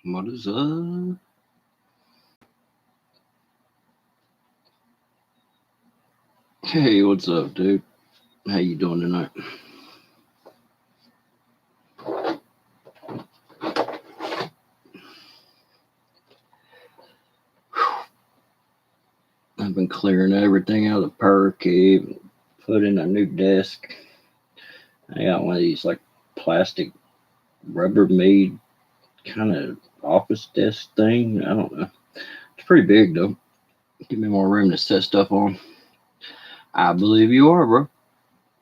What is up? Hey, what's up, dude? How you doing tonight? I've been clearing everything out of the Pyro cave, put in a new desk. I got one of these like plastic Rubbermaid kind of office desk thing. I don't know. It's pretty big though. Give me more room to set stuff on. I believe you are, bro.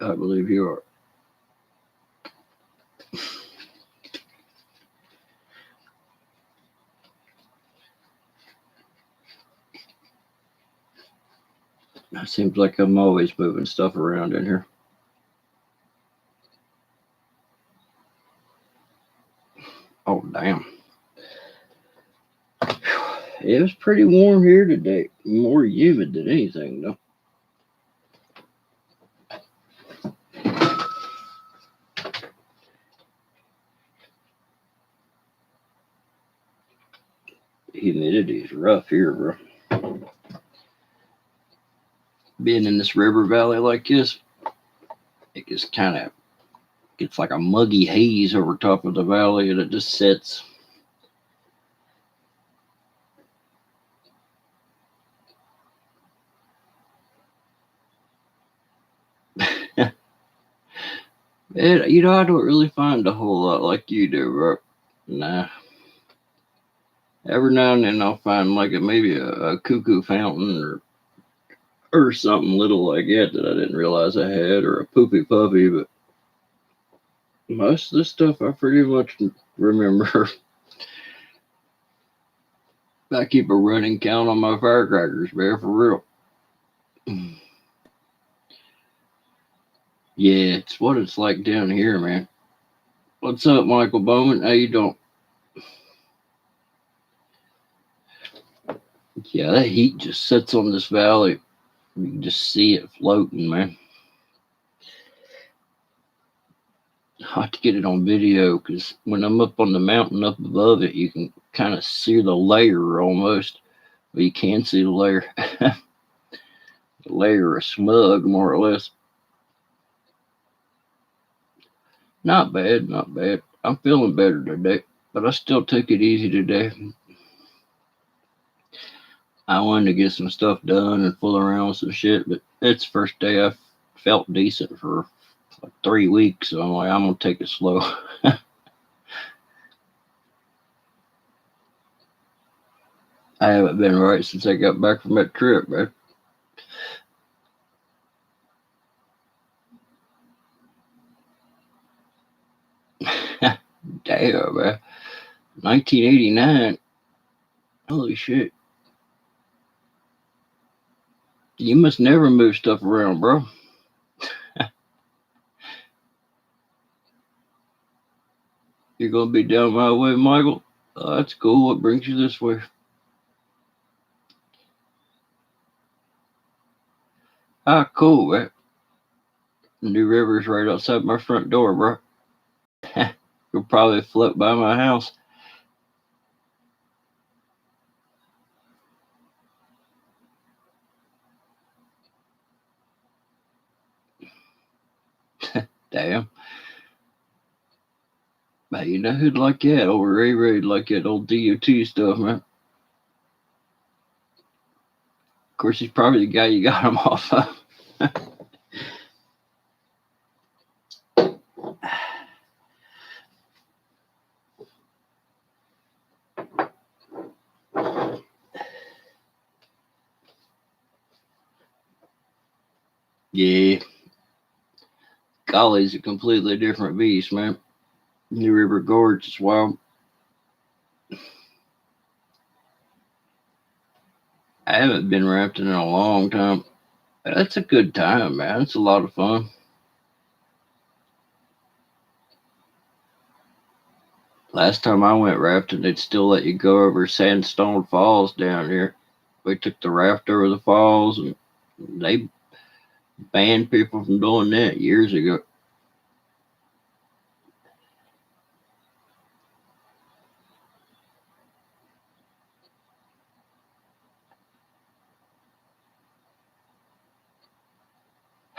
I believe you are. It seems like I'm always moving stuff around in here. Oh, damn. It was pretty warm here today. More humid than anything, though. Humidity is rough here, bro. Being in this river valley like this, it just kind of gets like a muggy haze over top of the valley, and it just sets. I don't really find a whole lot like you do, bro. Nah. Every now and then I'll find like maybe a cuckoo fountain or something little like that I didn't realize I had, or a poopy puppy, but most of the stuff I pretty much remember. I keep a running count on my firecrackers, man, for real. Yeah, it's what it's like down here, man. What's up, Michael Bowman? How you doing? Yeah, that heat just sits on this valley. You can just see it floating, man. I have to get it on video because when I'm up on the mountain up above it, you can kind of see the layer almost. But you can see the layer, the layer of smug, more or less. Not bad, not bad. I'm feeling better today, but I still took it easy today. I wanted to get some stuff done and fool around with some shit, but it's the first day I felt decent for like 3 weeks, so I'm like, I'm gonna take it slow. I haven't been right since I got back from that trip, man. Damn, man. 1989. Holy shit. You must never move stuff around, bro. You're gonna be down my way, Michael. That's cool. What brings you this way? Ah, cool, man. New River's right outside my front door, bro. You'll probably float by my house. Damn. But you know who'd like that? Old Ray Ray'd like that old DOT stuff, man. Of course, he's probably the guy you got him off of. Yeah. Golly's a completely different beast, man. New River Gorge is wild. I haven't been rafting in a long time. That's a good time, man. It's a lot of fun. Last time I went rafting, they'd still let you go over Sandstone Falls down here. We took the raft over the falls, and they banned people from doing that years ago.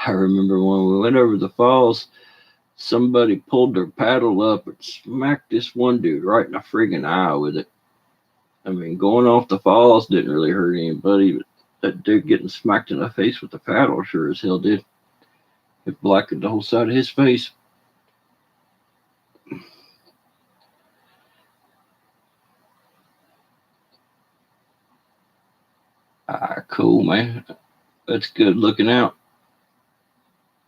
I remember when we went over the falls, somebody pulled their paddle up and smacked this one dude right in the friggin' eye with it. I mean, going off the falls didn't really hurt anybody, but that dude getting smacked in the face with the paddle sure as hell did. It blackened the whole side of his face. Cool, man. That's good looking out.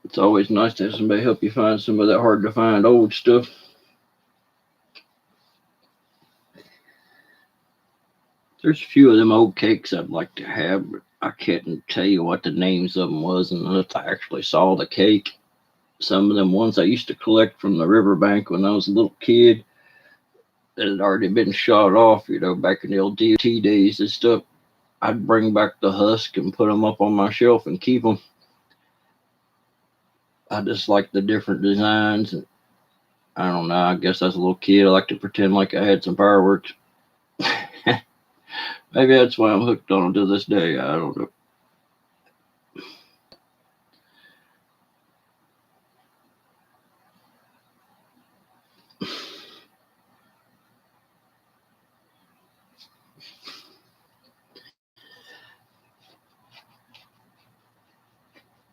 It's always nice to have somebody help you find some of that hard to find old stuff. There's a few of them old cakes I'd like to have, but I can't tell you what the names of them was unless I actually saw the cake. Some of them ones I used to collect from the riverbank when I was a little kid that had already been shot off, back in the old DOT days and stuff. I'd bring back the husk and put them up on my shelf and keep them. I just like the different designs. And I don't know. I guess as a little kid, I like to pretend like I had some fireworks. Maybe that's why I'm hooked on them to this day. I don't know.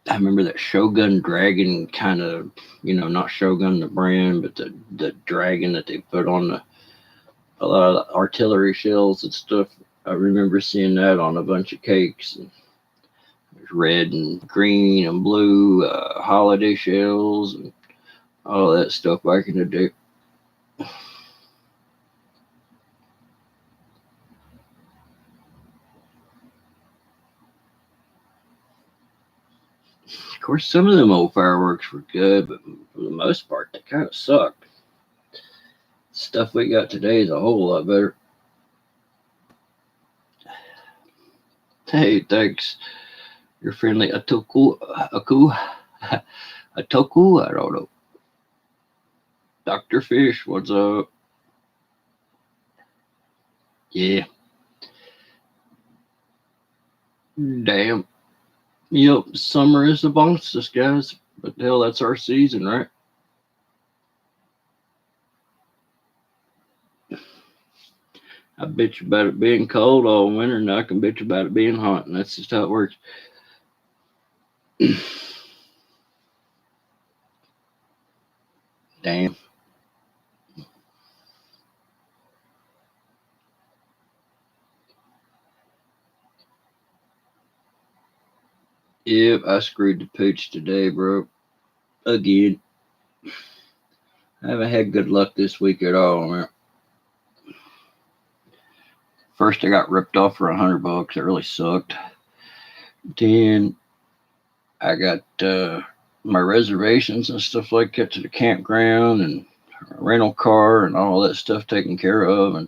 I remember that Shogun Dragon kind of, not Shogun the brand, but the dragon that they put on a lot of the artillery shells and stuff. I remember seeing that on a bunch of cakes. And there's red and green and blue holiday shells and all that stuff back in the day. Of course, some of them old fireworks were good, but for the most part, they kind of sucked. Stuff we got today is a whole lot better. Hey, thanks. Your friendly Atoku, I don't know. Dr. Fish, what's up? Yeah. Damn. Yep, summer is amongst us, guys. But hell, that's our season, right? I bitch about it being cold all winter, and I can bitch about it being hot, and that's just how it works. Damn. Yep, I screwed the pooch today, bro. Again. I haven't had good luck this week at all, man. First, I got ripped off for $100. It really sucked. Then I got my reservations and stuff like that to the campground and rental car and all that stuff taken care of, and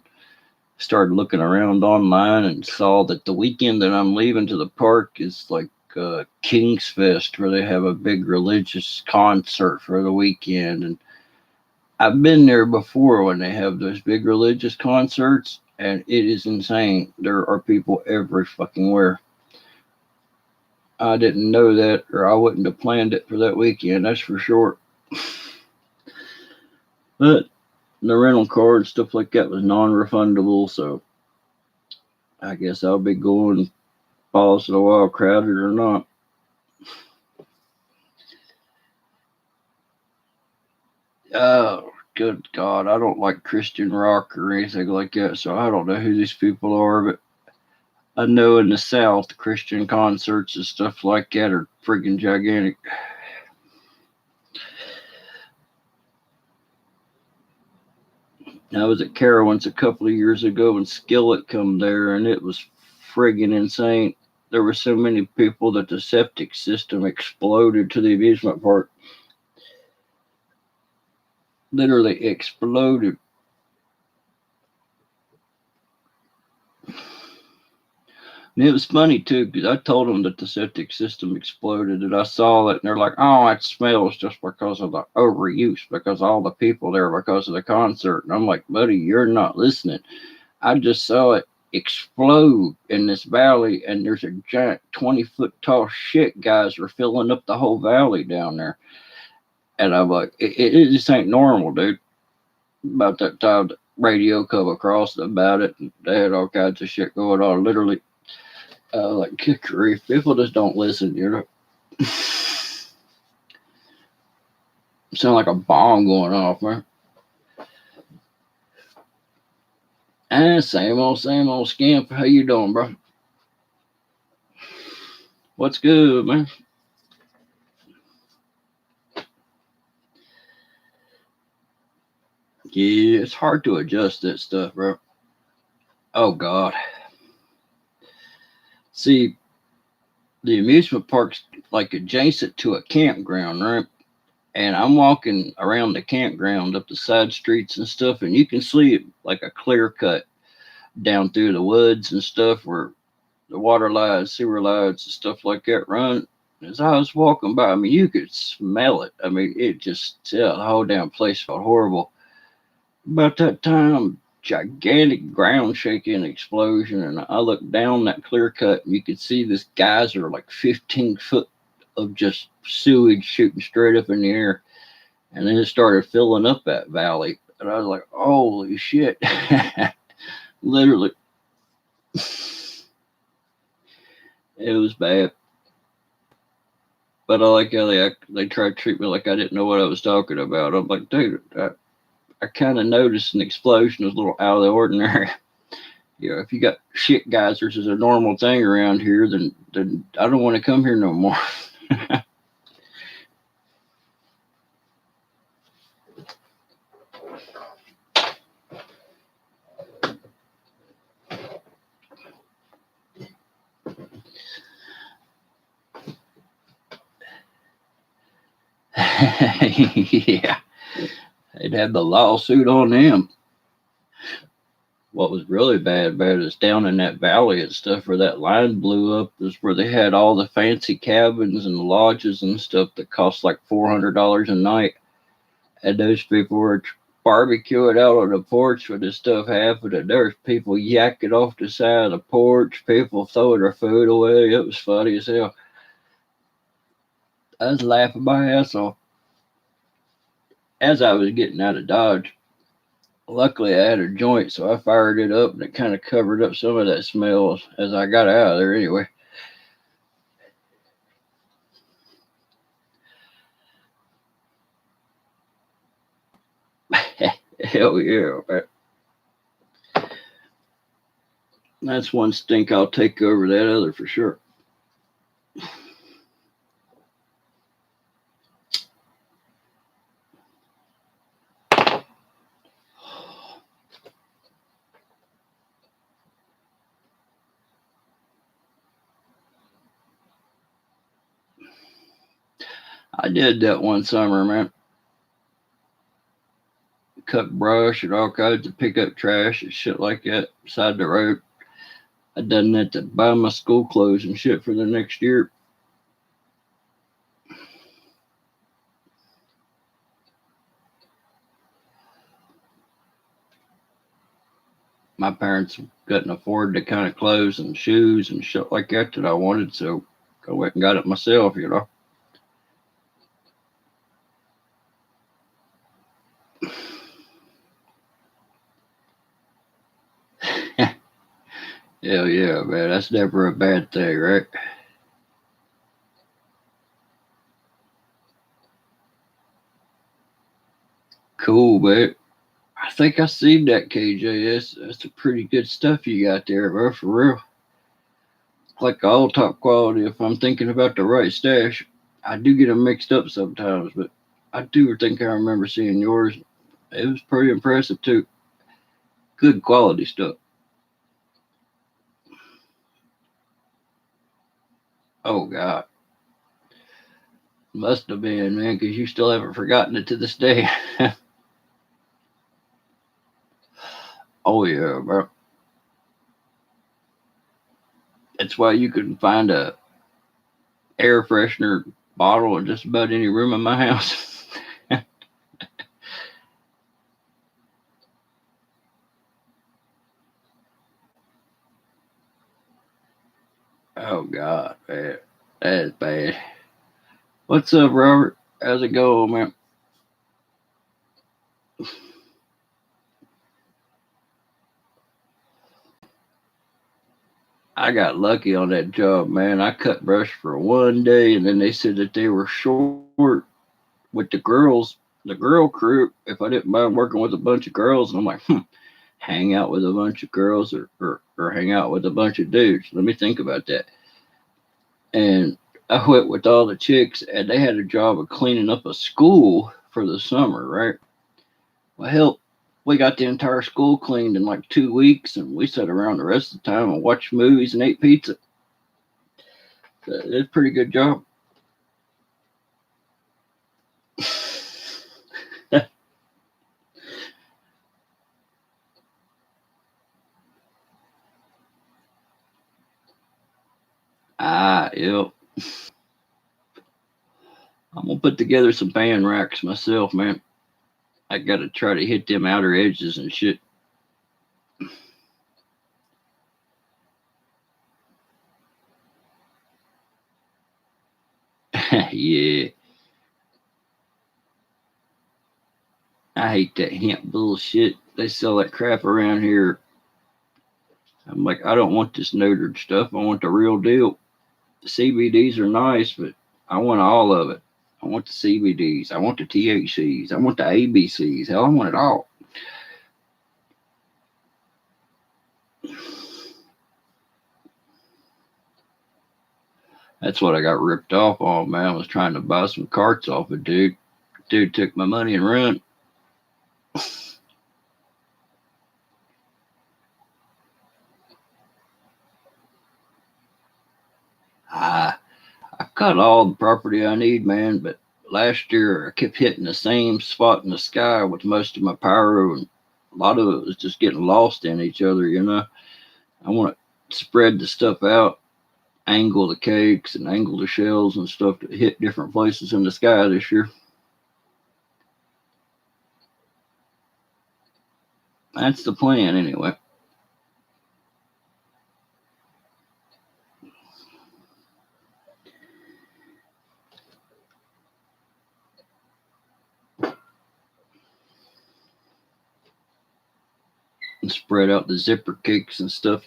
started looking around online and saw that the weekend that I'm leaving to the park is like King's Fest, where they have a big religious concert for the weekend. And I've been there before when they have those big religious concerts, and it is insane. There are people every fucking where. I didn't know that, or I wouldn't have planned it for that weekend, that's for sure. But the rental car and stuff like that was non-refundable, so I guess I'll be going balls to the wall, crowded or not. Oh, good God, I don't like Christian rock or anything like that, so I don't know who these people are, but I know in the South, Christian concerts and stuff like that are friggin' gigantic. I was at Carowinds a couple of years ago and Skillet come there, and it was friggin' insane. There were so many people that the septic system exploded to the amusement park. Literally exploded. And it was funny too, because I told them that the septic system exploded, and I saw it, and they're like, "Oh, it smells just because of the overuse, because all the people there because of the concert." And I'm like, "Buddy, you're not listening. I just saw it. explode in this valley, and there's a giant 20-foot tall shit guys are filling up the whole valley down there. And I'm like, it just ain't normal, dude. About that time, the radio come across about it, and they had all kinds of shit going on. Literally, like kickery. People just don't listen, you know. Sound like a bomb going off, man. And same old scamp. How you doing, bro? What's good, man? Yeah, it's hard to adjust that stuff, bro. Oh God. See, the amusement park's like adjacent to a campground, right? And I'm walking around the campground up the side streets and stuff, and you can see it like a clear cut down through the woods and stuff where the water lines, sewer lines, and stuff like that run. As I was walking by, I mean, you could smell it. I mean, it just, yeah, the whole damn place felt horrible. About that time, gigantic ground shaking explosion, and I looked down that clear cut, and you could see this geyser like 15 foot of just sewage shooting straight up in the air, and then it started filling up that valley, and I was like, "Holy shit!" Literally, it was bad. But I like how they tried to treat me like I didn't know what I was talking about. I'm like, dude, I kind of noticed an explosion was a little out of the ordinary. You know, if you got shit geysers as a normal thing around here, then I don't want to come here no more. Yeah, they'd have the lawsuit on them. What was really bad is down in that valley and stuff where that line blew up is where they had all the fancy cabins and lodges and stuff that cost like $400 a night. And those people were barbecuing out on the porch when this stuff happened, and there was people yakking off the side of the porch, people throwing their food away. It was funny as hell. I was laughing my ass off. As I was getting out of Dodge, luckily I had a joint, so I fired it up, and it kind of covered up some of that smell as I got out of there anyway. Hell yeah, man. That's one stink I'll take over that other for sure. I did that one summer, man. Cut brush and all kinds of pick up trash and shit like that beside the road. I done that to buy my school clothes and shit for the next year. My parents couldn't afford the kind of clothes and shoes and shit like that I wanted, so I went and got it myself, you know. Hell yeah, man. That's never a bad thing, right? Cool, man. I think I seen that, KJ. That's a pretty good stuff you got there, bro, for real. Like all top quality if I'm thinking about the right stash. I do get them mixed up sometimes, but I do think I remember seeing yours. It was pretty impressive, too. Good quality stuff. Oh, God. Must have been, man, because you still haven't forgotten it to this day. Oh, yeah, bro. That's why you can find a air freshener bottle in just about any room in my house. Oh God, man, that is bad. What's up, Robert? How's it going, man? I got lucky on that job, man. I cut brush for one day, and then they said that they were short with the girls, the girl crew. If I didn't mind working with a bunch of girls, and I'm like, hang out with a bunch of girls or hang out with a bunch of dudes. Let me think about that. And I went with all the chicks, and they had a job of cleaning up a school for the summer, right? Well, hell, we got the entire school cleaned in like 2 weeks, and we sat around the rest of the time and watched movies and ate pizza. It's a pretty good job. Yep. I'm gonna put together some band racks myself, man. I gotta try to hit them outer edges and shit. Yeah, I hate that hemp bullshit. They sell that crap around here. I'm like, I don't want this neutered stuff. I want the real deal. The CBDs are nice, but I want all of it. I want the CBDs. I want the THCs. I want the ABCs. Hell, I want it all. That's what I got ripped off on, man. I was trying to buy some carts off a dude. Dude took my money and run. I I've got all the property I need, man, but last year I kept hitting the same spot in the sky with most of my pyro, and a lot of it was just getting lost in each other. I want to spread the stuff out, angle the cakes and angle the shells and stuff to hit different places in the sky this year. That's the plan, anyway. And spread out the zipper cakes and stuff,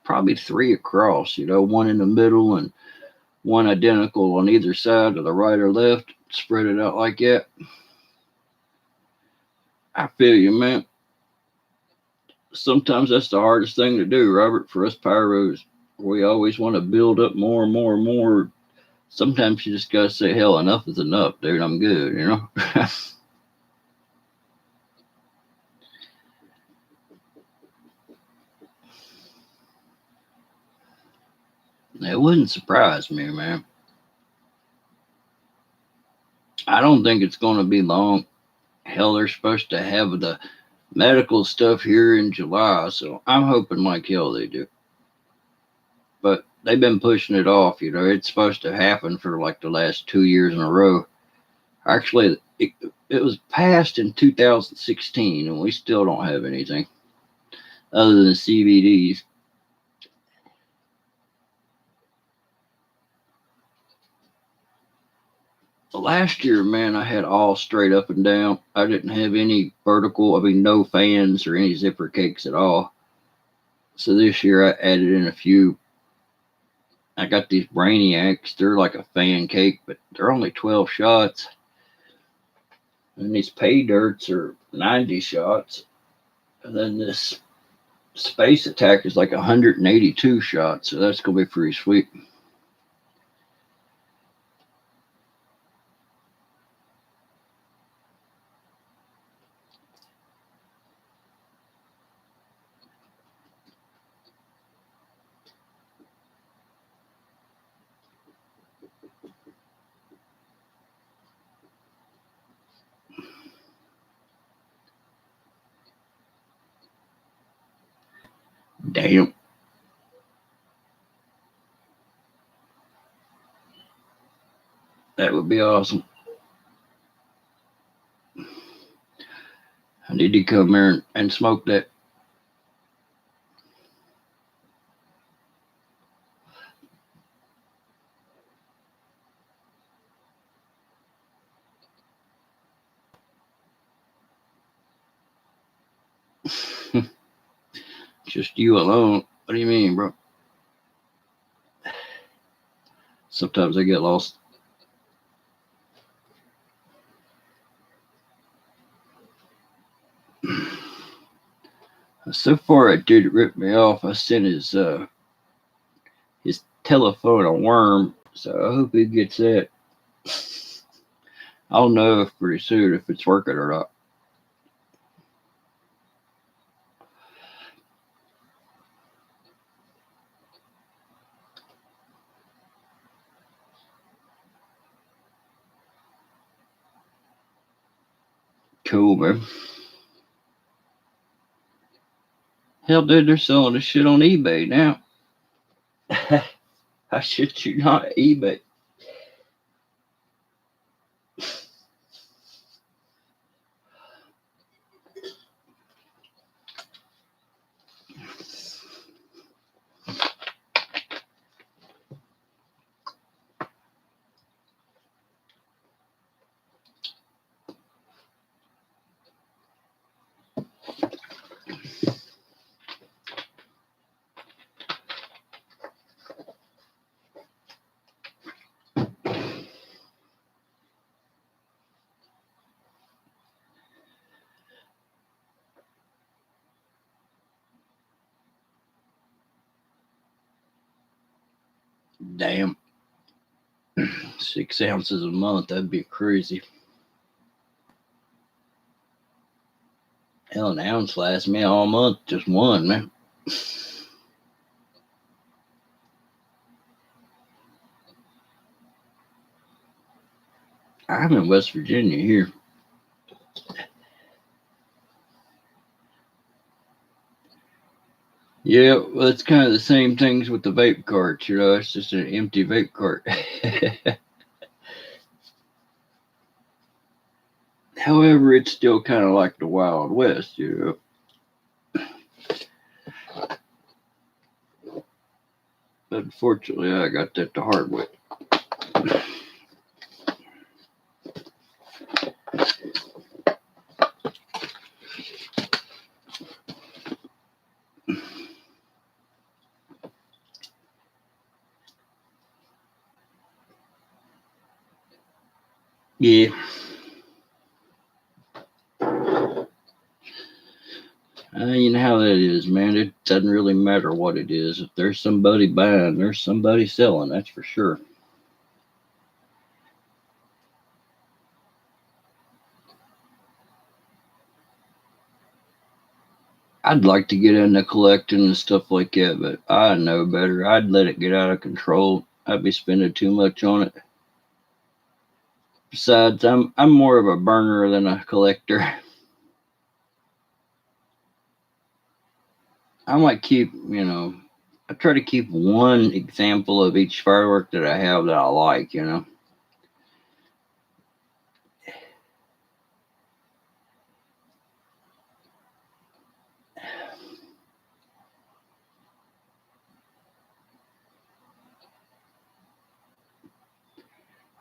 probably three across, one in the middle and one identical on either side to the right or left. Spread it out like that. I feel you, man. Sometimes that's the hardest thing to do, Robert, for us pyros. We always want to build up more and more and more. Sometimes you just gotta say, hell, enough is enough, dude. I'm good. It wouldn't surprise me, man. I don't think it's gonna be long. Hell, they're supposed to have the medical stuff here in July, so I'm hoping like hell they do. But they've been pushing it off. It's supposed to happen for like the last 2 years in a row. Actually, it was passed in 2016, and we still don't have anything other than CBDs. Last year, man, I had all straight up and down. I didn't have any vertical, no fans or any zipper cakes at all. So this year, I added in a few. I got these Brainiacs. They're like a fan cake, but they're only 12 shots. And these pay dirts are 90 shots. And then this Space Attack is like 182 shots. So that's going to be pretty sweet. Damn. That would be awesome. I need to come here and smoke that. Just you alone. What do you mean, bro? Sometimes I get lost. So far, a dude ripped me off. I sent his telephone a worm, so I hope he gets that. I'll know pretty soon if it's working or not. Cool, man. Hell, dude, they're selling this shit on eBay now. I shit you not, eBay. Damn. 6 ounces a month, that'd be crazy. Hell, an ounce lasts me all month. Just one, man. I'm in West Virginia here. Yeah, well, it's kind of the same things with the vape carts, you know, it's just an empty vape cart. However, it's still kind of like the Wild West, you know. Unfortunately, I got that the hard way. Yeah. You know how that is, man. It doesn't really matter what it is. If there's somebody buying, there's somebody selling, that's for sure. I'd like to get into collecting and stuff like that, but I know better. I'd let it get out of control. I'd be spending too much on it. Besides, I'm more of a burner than a collector. I might keep, you know, I try to keep one example of each firework that I have that I like, you know.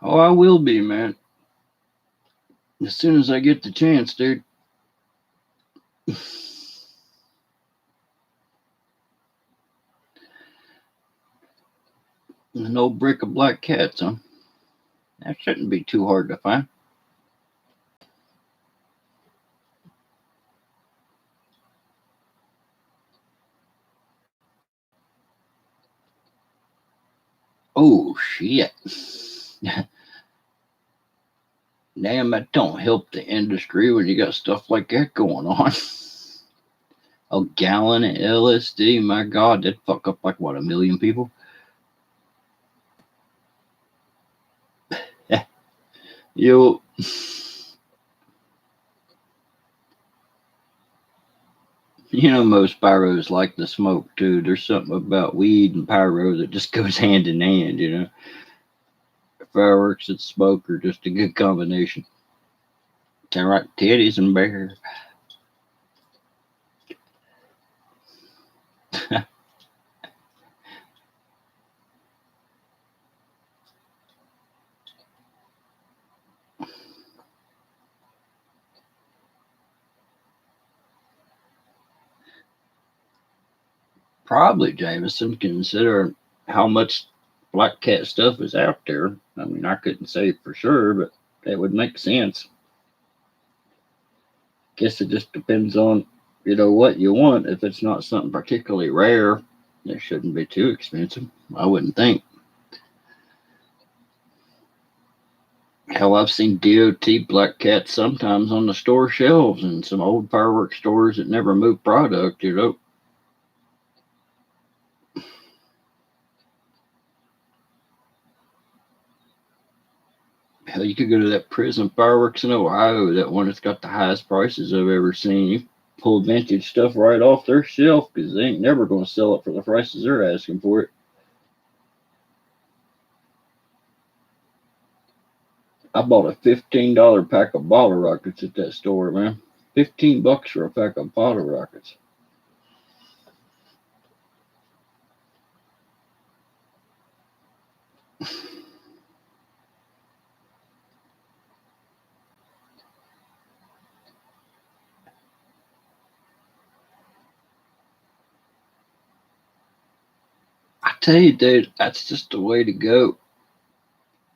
Oh, I will be, man. As soon as I get the chance, dude. An old brick of black cats, huh? That shouldn't be too hard to find. Oh, shit. Damn, that don't help the industry when you got stuff like that going on. A gallon of LSD, my God, that'd fuck up like, what, 1 million people? Yo. You know, most pyros like the smoke too. There's something about weed and pyro that just goes hand in hand, you know. Fireworks and smoke are just a good combination. Sound right, titties and bears. Probably Jameson, considering how much black cat stuff is out there. I mean, I couldn't say for sure, but that would make sense. Guess it just depends on, what you want. If it's not something particularly rare, it shouldn't be too expensive, I wouldn't think. Hell, I've seen DOT black cats sometimes on the store shelves in some old fireworks stores that never move product. Hell, you could go to that prison fireworks in Ohio, that one that's got the highest prices I've ever seen. You pull vintage stuff right off their shelf because they ain't never going to sell it for the prices they're asking for it. I bought a $15 pack of bottle rockets at that store, man. $15 for a pack of bottle rockets. I tell you, dude, that's just the way to go.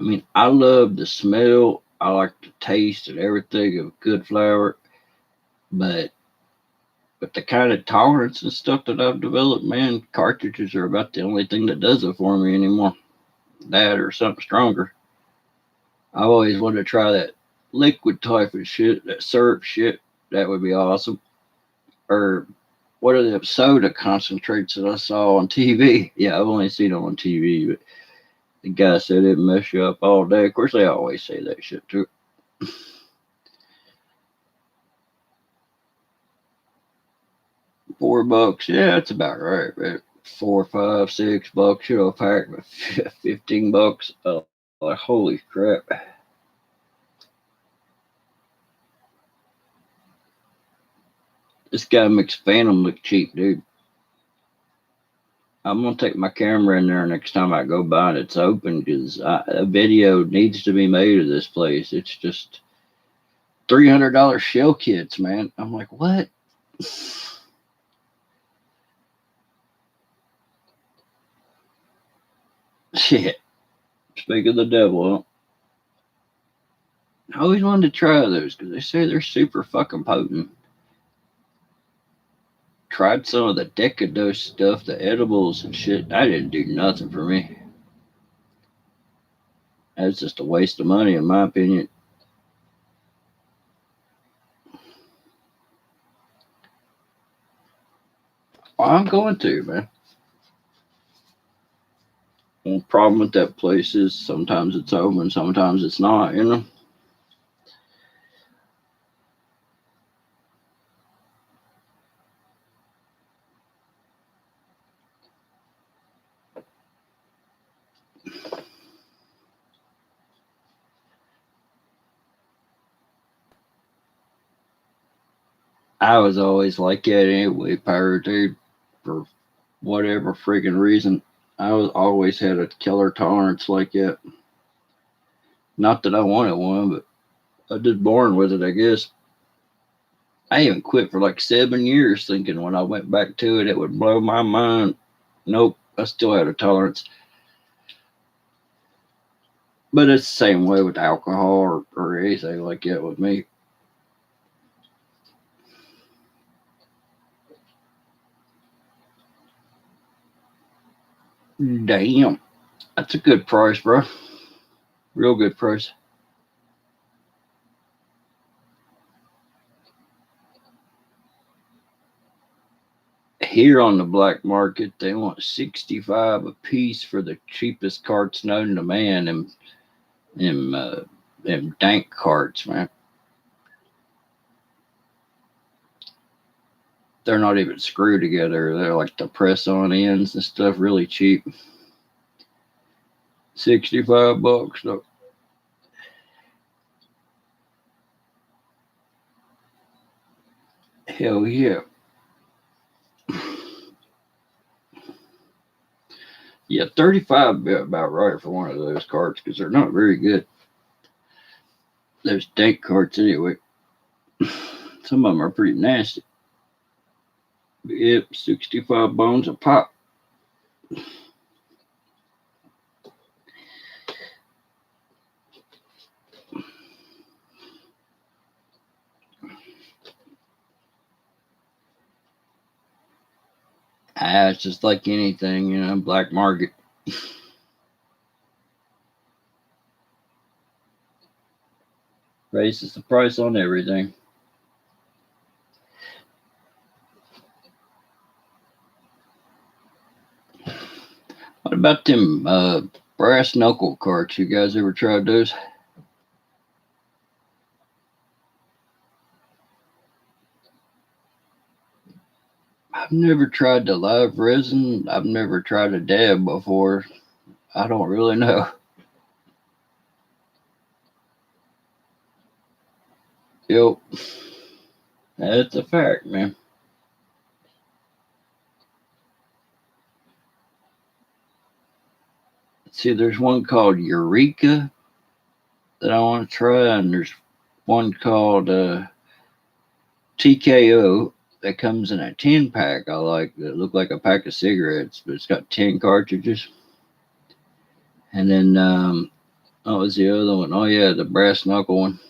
I mean, I love the smell. I like the taste and everything of good flour, but with the kind of tolerance and stuff that I've developed, man, cartridges are about the only thing that does it for me anymore. That or something stronger. I've always wanted to try that liquid type of shit, that syrup shit. That would be awesome. Or what are the soda concentrates that I saw on TV? Yeah, I've only seen them on TV, but the guy said it mess you up all day. Of course, they always say that shit too. $4, yeah, that's about right, man. 4, 5, $6, a pack, but $15. Like, holy crap! This guy makes Phantom look cheap, dude. I'm gonna take my camera in there next time I go by and it's open because a video needs to be made of this place. It's just $300 shell kits, man. I'm like, what? Shit. Speak of the devil, I always wanted to try those because they say they're super fucking potent. Tried some of the Decadose stuff, the edibles and shit. That didn't do nothing for me. That's just a waste of money, in my opinion. Well, I'm going to, man. The problem with that place is sometimes it's open, sometimes it's not. I was always like that anyway, Pyro, dude. For whatever freaking reason, I was always had a killer tolerance like that. Not that I wanted one, but I just born with it, I guess. I even quit for like 7 years thinking when I went back to it, it would blow my mind. Nope, I still had a tolerance. But it's the same way with alcohol or anything like that with me. Damn, that's a good price, bro. Real good price. Here on the black market, they want 65 a piece for the cheapest carts known to man. Them dank carts, man. They're not even screwed together. They're like the press on ends and stuff, really cheap. $65 though. Hell yeah. Yeah, 35 be about right for one of those carts because they're not very good. Those dank carts anyway. Some of them are pretty nasty. Yep, 65 bones a pop. It's just like anything, black market. Raises the price on everything. What about them brass knuckle carts? You guys ever tried those? I've never tried the live resin. I've never tried a dab before. I don't really know. Yep. That's a fact, man. See, there's one called Eureka that I want to try, and there's one called TKO that comes in a 10 pack. I like that look like a pack of cigarettes, but it's got 10 cartridges. And then what was the other one? Oh yeah, the brass knuckle one.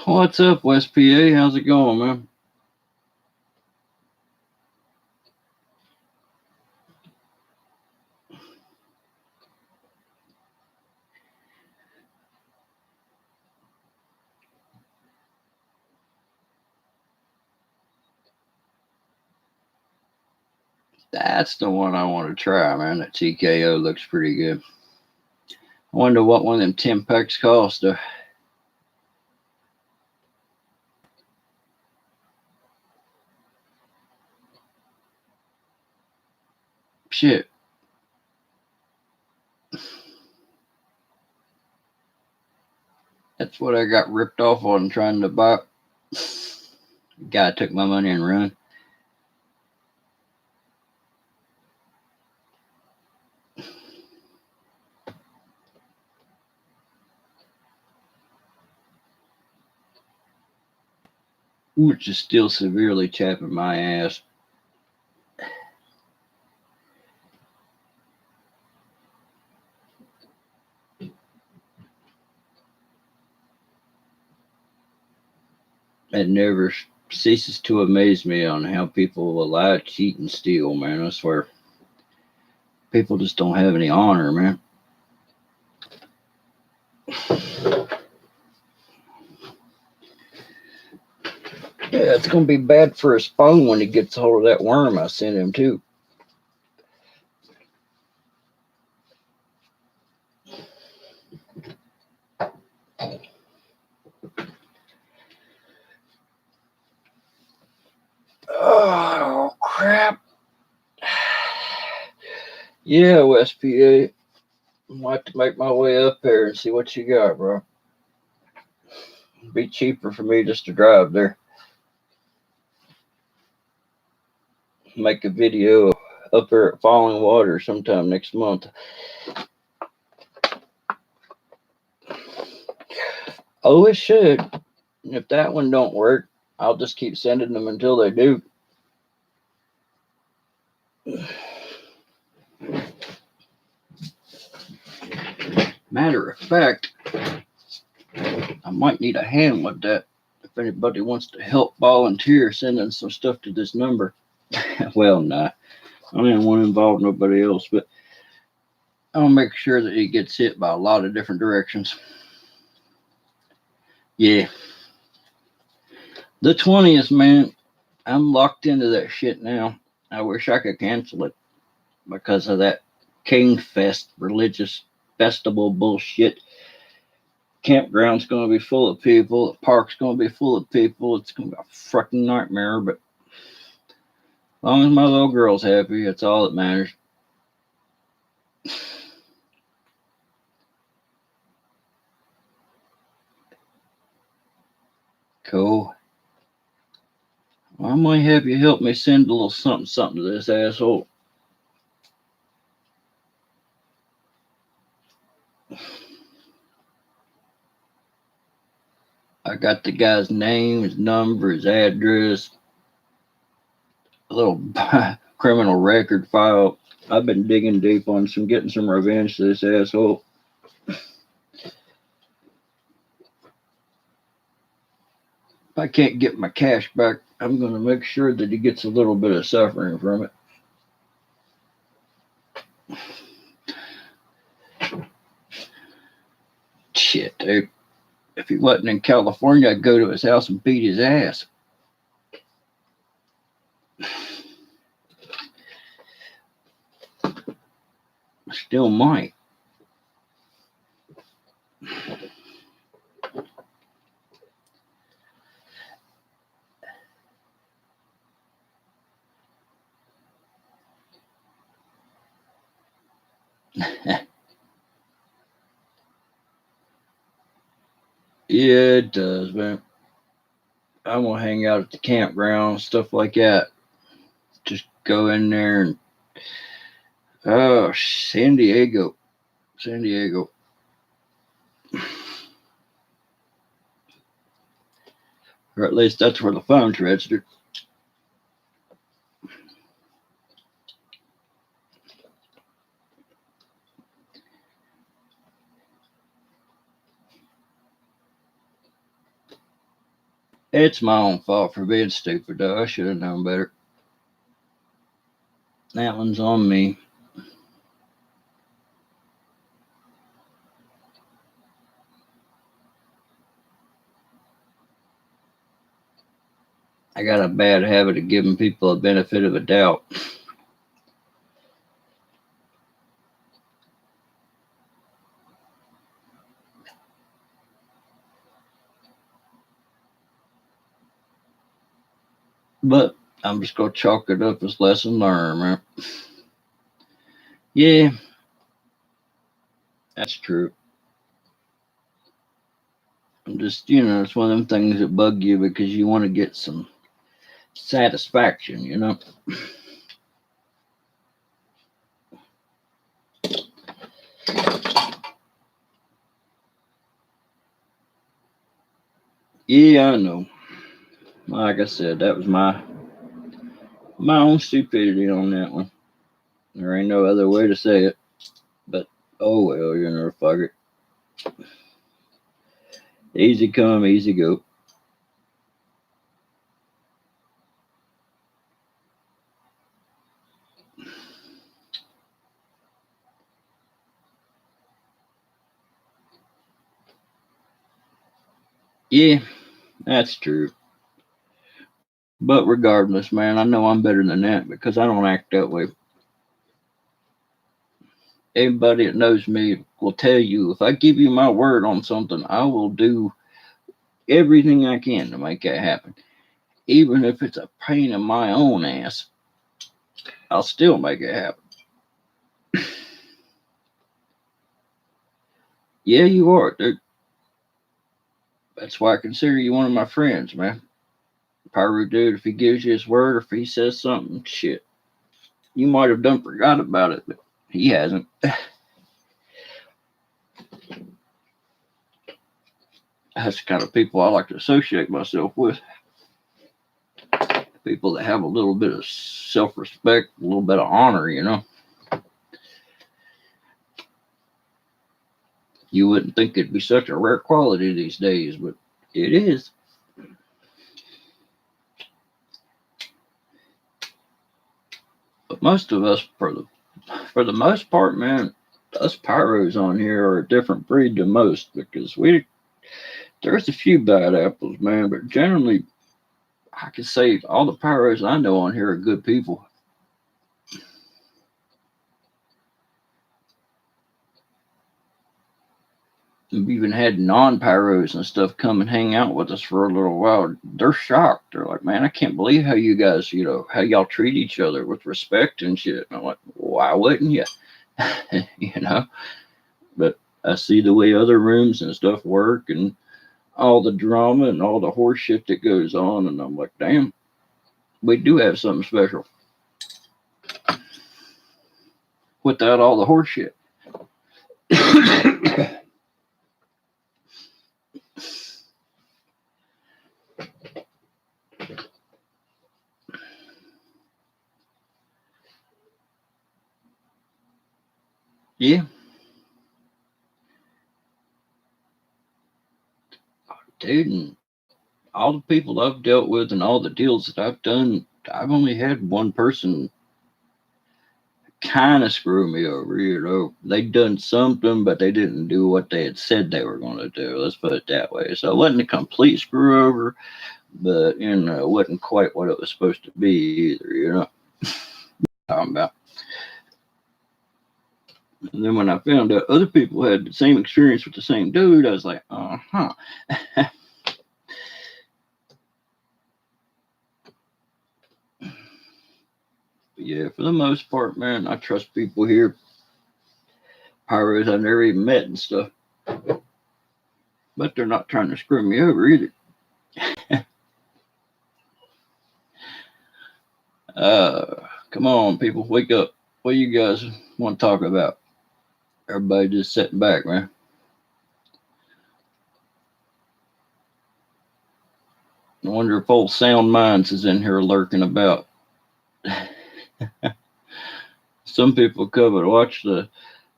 What's up, West PA? How's it going, man? That's the one I want to try, man. That TKO looks pretty good. I wonder what one of them 10 packs cost. Shit. That's what I got ripped off on trying to buy. Guy took my money and run. Which is still severely chapping my ass. It never ceases to amaze me on how people will lie, cheat, and steal, man. I swear. People just don't have any honor, man. Yeah, it's gonna be bad for his phone when he gets hold of that worm I sent him too. Oh crap! Yeah, West PA. I might have to make my way up there and see what you got, bro. It'd be cheaper for me just to drive there. Make a video up there at Falling Water sometime next month. Oh, it should. If that one don't work, I'll just keep sending them until they do. Matter of fact, I might need a hand with that. If anybody wants to help volunteer sending some stuff to this number. Well, nah. I don't want to involve nobody else, but I'll make sure that he gets hit by a lot of different directions. Yeah. The 20th, man. I'm locked into that shit now. I wish I could cancel it because of that King Fest religious festival bullshit. Campground's going to be full of people. The park's going to be full of people. It's going to be a fucking nightmare, but as long as my little girl's happy, that's all that matters. Cool. Well, I might have you help me send a little something to this asshole. I got the guy's name, his number, his address, a little criminal record file. I've been digging deep on getting some revenge to this asshole. If I can't get my cash back, I'm going to make sure that he gets a little bit of suffering from it. Shit, dude. If he wasn't in California, I'd go to his house and beat his ass. Still might. Yeah, it does, man. I'm gonna hang out at the campground, stuff like that. Just go in there and San Diego. Or at least that's where the phone's registered. It's my own fault for being stupid, though. I should have known better. That one's on me. I got a bad habit of giving people a benefit of a doubt. But I'm just going to chalk it up as lesson learned, man. Yeah, that's true. I'm just, it's one of them things that bug you because you want to get some satisfaction, Yeah, I know. Like I said, that was my own stupidity on that one. There ain't no other way to say it. But oh well, fuck it. Easy come, easy go. Yeah, that's true. But regardless, man, I know I'm better than that because I don't act that way. Everybody that knows me will tell you if I give you my word on something, I will do everything I can to make that happen. Even if it's a pain in my own ass, I'll still make it happen. Yeah, you are, dude. That's why I consider you one of my friends, man. Pyro, dude, if he gives you his word or if he says something, shit, you might have done forgot about it, but he hasn't. That's the kind of people I like to associate myself with. People that have a little bit of self-respect, a little bit of honor, You wouldn't think it'd be such a rare quality these days, but it is. But most of us, for the most part, man, us pyros on here are a different breed than most because there's a few bad apples, man, but generally, I can say all the pyros I know on here are good people. We've even had non-pyros and stuff come and hang out with us for a little while. They're shocked. They're like, man, I can't believe how you guys, how y'all treat each other with respect and shit. And I'm like, why wouldn't you? But I see the way other rooms and stuff work and all the drama and all the horse shit that goes on. And I'm like, damn, we do have something special without all the horse shit. Yeah, dude, and all the people I've dealt with and all the deals that I've done, I've only had one person kind of screw me over. They'd done something, but they didn't do what they had said they were going to do. Let's put it that way. So it wasn't a complete screw over, but it wasn't quite what it was supposed to be either. Talking about. And then when I found out other people had the same experience with the same dude, I was like, uh-huh. But yeah, for the most part, man, I trust people here. Pyros I've never even met and stuff. But they're not trying to screw me over either. Come on, people, wake up. What do you guys want to talk about? Everybody just sitting back, man. I wonder if old Sound Minds is in here lurking about. Some people come and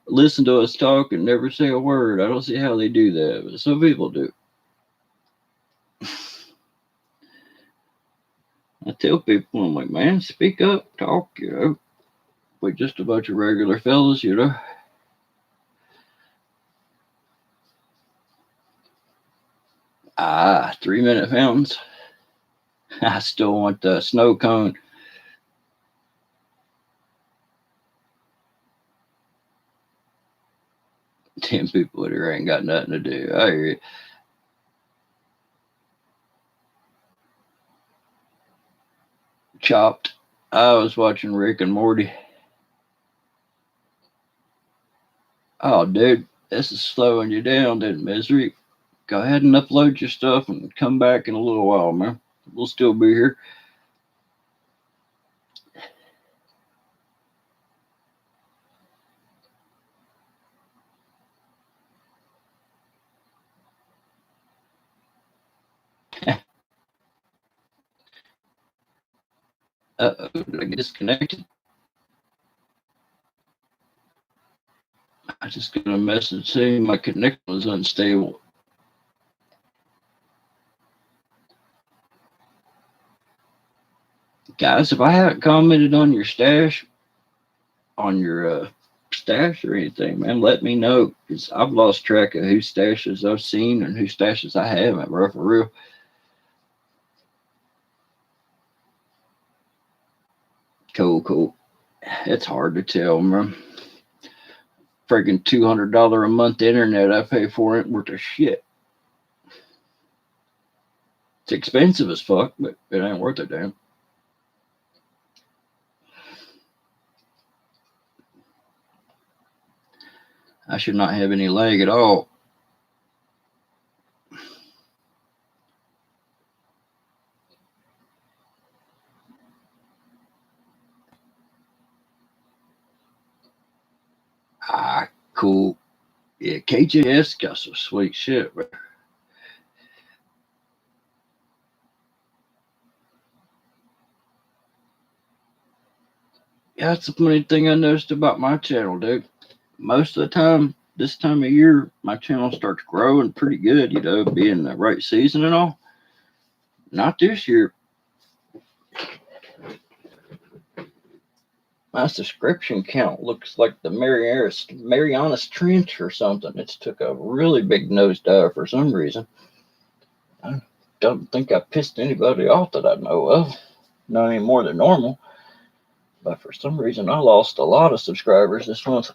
listen to us talk and never say a word. I don't see how they do that, but some people do. I tell people, I'm like, man, speak up, talk. We're just a bunch of regular fellas. 3-minute fountains. I still want the snow cone. Ten people here ain't got nothing to do. I hear you. Chopped. I was watching Rick and Morty. Oh, dude, this is slowing you down, dude. Misery. Go ahead and upload your stuff and come back in a little while, man. We'll still be here. Uh-oh, did I get disconnected? I just got a message saying my connection was unstable. Guys, if I haven't commented on your stash, or anything, man, let me know. Because I've lost track of whose stashes I've seen and whose stashes I haven't, bro, for real. Cool. It's hard to tell, man. Freaking $200 a month internet I pay for it worth of shit. It's expensive as fuck, but it ain't worth it, damn. I should not have any lag at all. Cool. Yeah, KJS got some sweet shit, bro. Yeah, that's the funny thing I noticed about my channel, dude. Most of the time, this time of year, my channel starts growing pretty good, being the right season and all. Not this year. My subscription count looks like the Marianas Trench or something. It's took a really big nosedive for some reason. I don't think I pissed anybody off that I know of. Not any more than normal. But for some reason, I lost a lot of subscribers this month.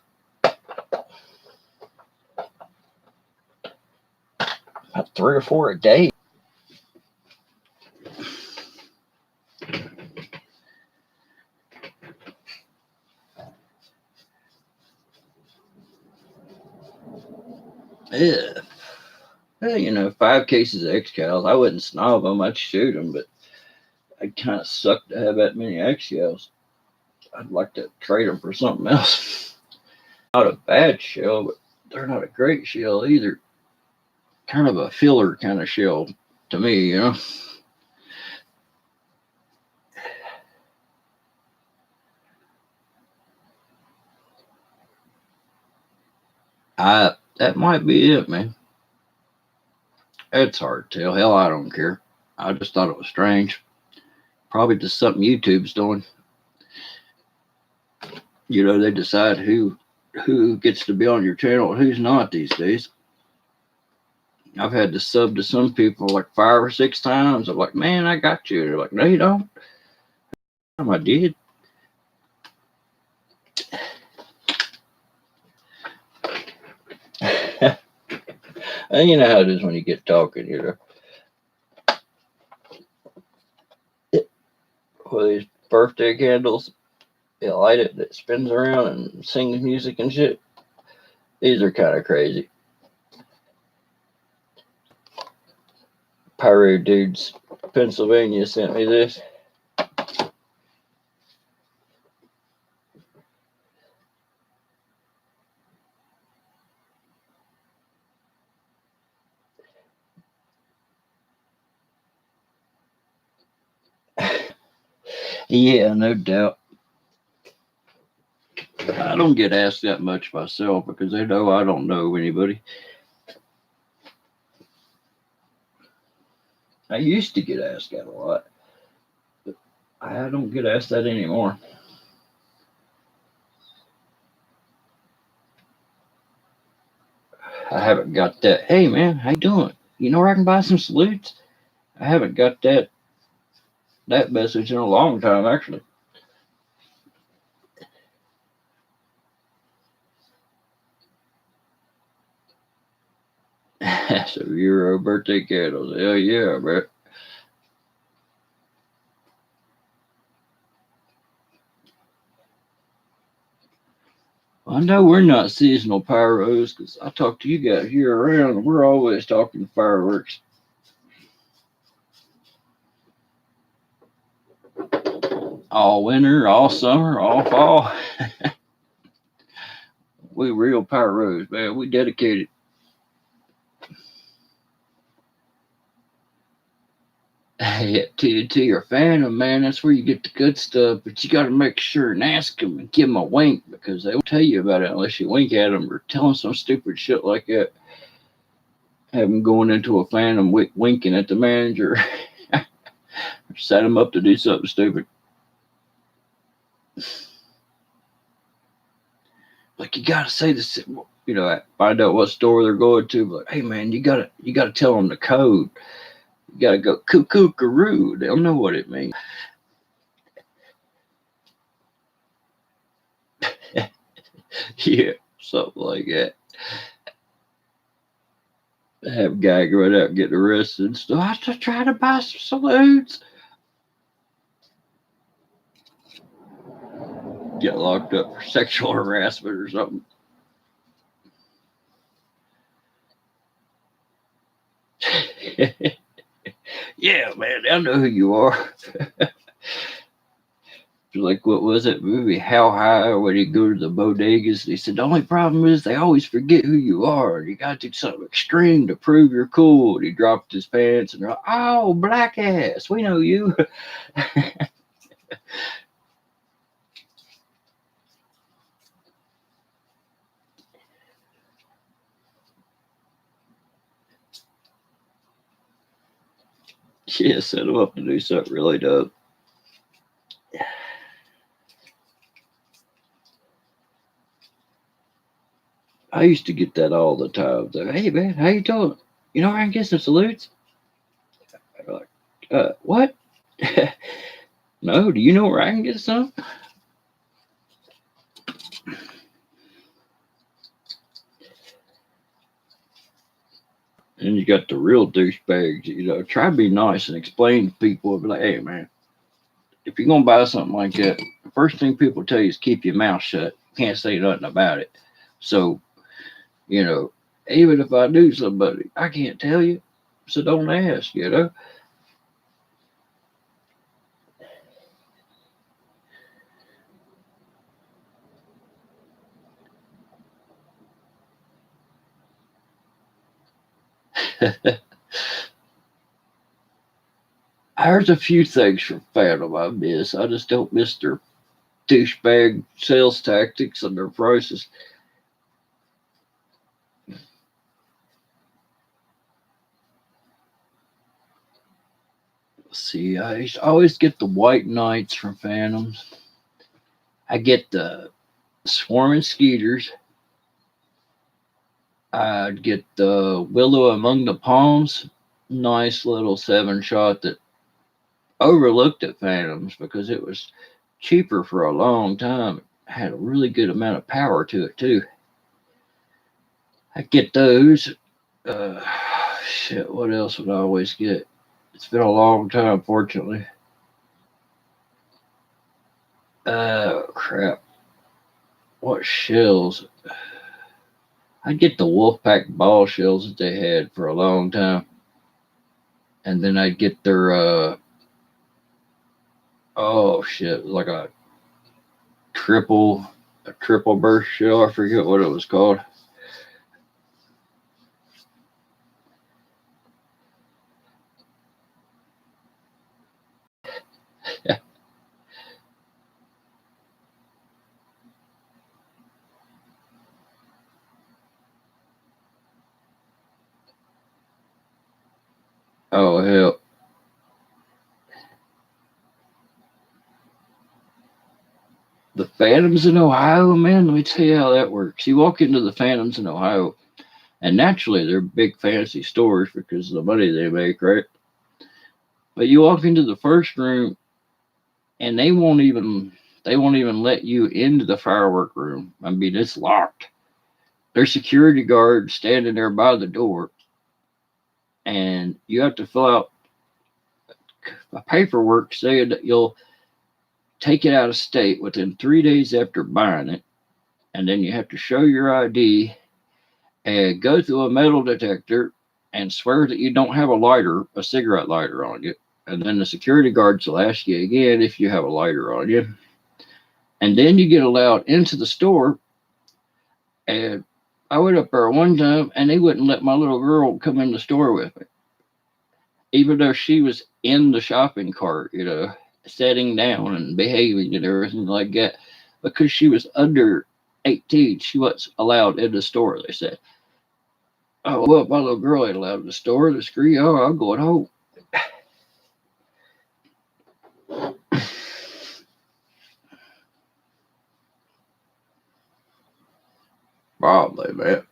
About 3 or 4 a day. Yeah. Well, 5 cases of X-Cals. I wouldn't snob them. I'd shoot them, but I'd kind of suck to have that many X-Cals. I'd like to trade them for something else. Not a bad shell, but they're not a great shell either. Kind of a filler kind of shell to me. That might be it, man. It's hard to tell. Hell, I don't care. I just thought it was strange. Probably just something YouTube's doing. You know, they decide who gets to be on your channel and who's not these days. I've had to sub to some people like 5 or 6 times. I'm like, man, I got you. They're like, no, you don't. I did. And you know how it is when you get talking, you know. With these birthday candles, you light it, it spins around and sings music and shit. These are kind of crazy. Pyro dudes, Pennsylvania sent me this. Yeah, no doubt. I don't get asked that much myself because they know I don't know anybody. I used to get asked that a lot, but I don't get asked that anymore. I haven't got that. Hey man, how you doing? You know where I can buy some salutes? I haven't got that message in a long time, actually. So Euro birthday candles. Hell yeah, bro. I know we're not seasonal pyros because I talk to you guys year round and we're always talking fireworks. All winter, all summer, all fall. We real pyros, man. We dedicated. Hey, to your fandom, man, that's where you get the good stuff. But you got to make sure and ask them and give them a wink because they won't tell you about it unless you wink at them or tell them some stupid shit like that. Have them going into a fandom winking at the manager or set them up to do something stupid. Like you gotta say this, you know, find out what store they're going to. But hey, man, you gotta tell them the code. You gotta go cuckoo karoo. They'll know what it means. Yeah, something like that. Have a guy going out and get arrested and stuff. I have to try to buy some salutes. Get locked up for sexual harassment or something. Yeah, man, I know who you are. Like, what was that movie, How High, when he go to the bodegas? He said, the only problem is they always forget who you are. You got to do something extreme to prove you're cool. And he dropped his pants and they're like, oh, black ass, we know you. Yeah, set him up to do something really dumb. I used to get that all the time. So, hey, man, how you doing? You know where I can get some salutes? I'm like, what? No, do you know where I can get some? And you got the real douchebags, you know, try to be nice and explain to people, be like, hey, man, if you're going to buy something like that, the first thing people tell you is keep your mouth shut. You can't say nothing about it. So, you know, even if I knew somebody, I can't tell you. So don't ask, you know. There's a few things from Phantom I miss. I just don't miss their douchebag sales tactics and their prices. See, I used to always get the white knights from Phantoms. I get the swarming skeeters. I'd get the willow among the palms. Nice little 7-shot that overlooked at Phantoms because it was cheaper for a long time. It had a really good amount of power to it too. I get those. Uh, Shit, what else would I always get? It's been a long time, fortunately. Crap. What shells? I'd get the Wolfpack ball shells that they had for a long time. And then I'd get their, oh shit, like a triple burst shell. I forget what it was called. Oh hell. The Phantoms in Ohio, man, let me tell you how that works. You walk into the Phantoms in Ohio, and naturally they're big fancy stores because of the money they make, right? But you walk into the first room and they won't even let you into the firework room. I mean, it's locked. There's security guards standing there by the door, and you have to fill out a paperwork saying that you'll take it out of state within 3 days after buying it, and then you have to show your ID and go through a metal detector and swear that you don't have a cigarette lighter on you. And then the security guards will ask you again if you have a lighter on you. And then you get allowed into the store. And I went up there one time and they wouldn't let my little girl come in the store with me, even though she was in the shopping cart, sitting down and behaving and everything like that. Because she was under 18, she wasn't allowed in the store, they said. Oh, well, my little girl ain't allowed in the store. The screw you, I'm going home. Probably, man.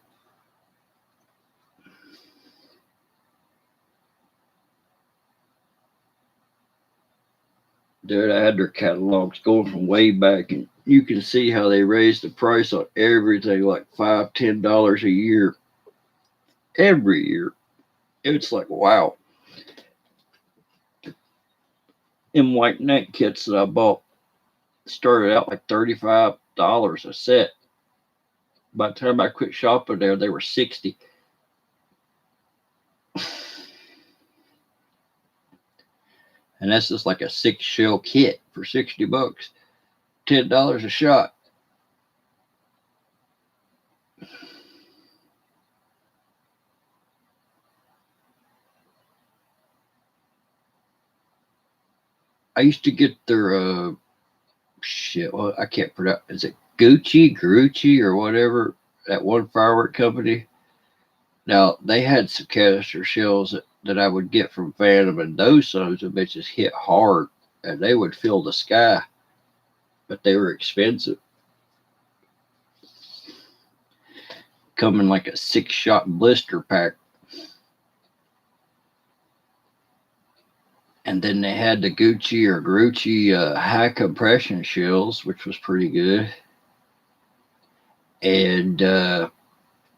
Dude, I had their catalogs going from way back, and you can see how they raised the price on everything like $5, $10 a year every year. It's like, wow. Them white neck kits that I bought started out like $35 a set. By the time I quit shopping there, they were 60. And that's just like a 6-shell kit for $60, $10 a shot. I used to get their shit. Well, I can't pronounce. Is it Gucci, or whatever? That one firework company. Now they had some canister shells that I would get from Phantom, and those sons of bitches hit hard, and they would fill the sky, but they were expensive. Coming like a 6-shot blister pack. And then they had the Gucci high compression shells, which was pretty good. And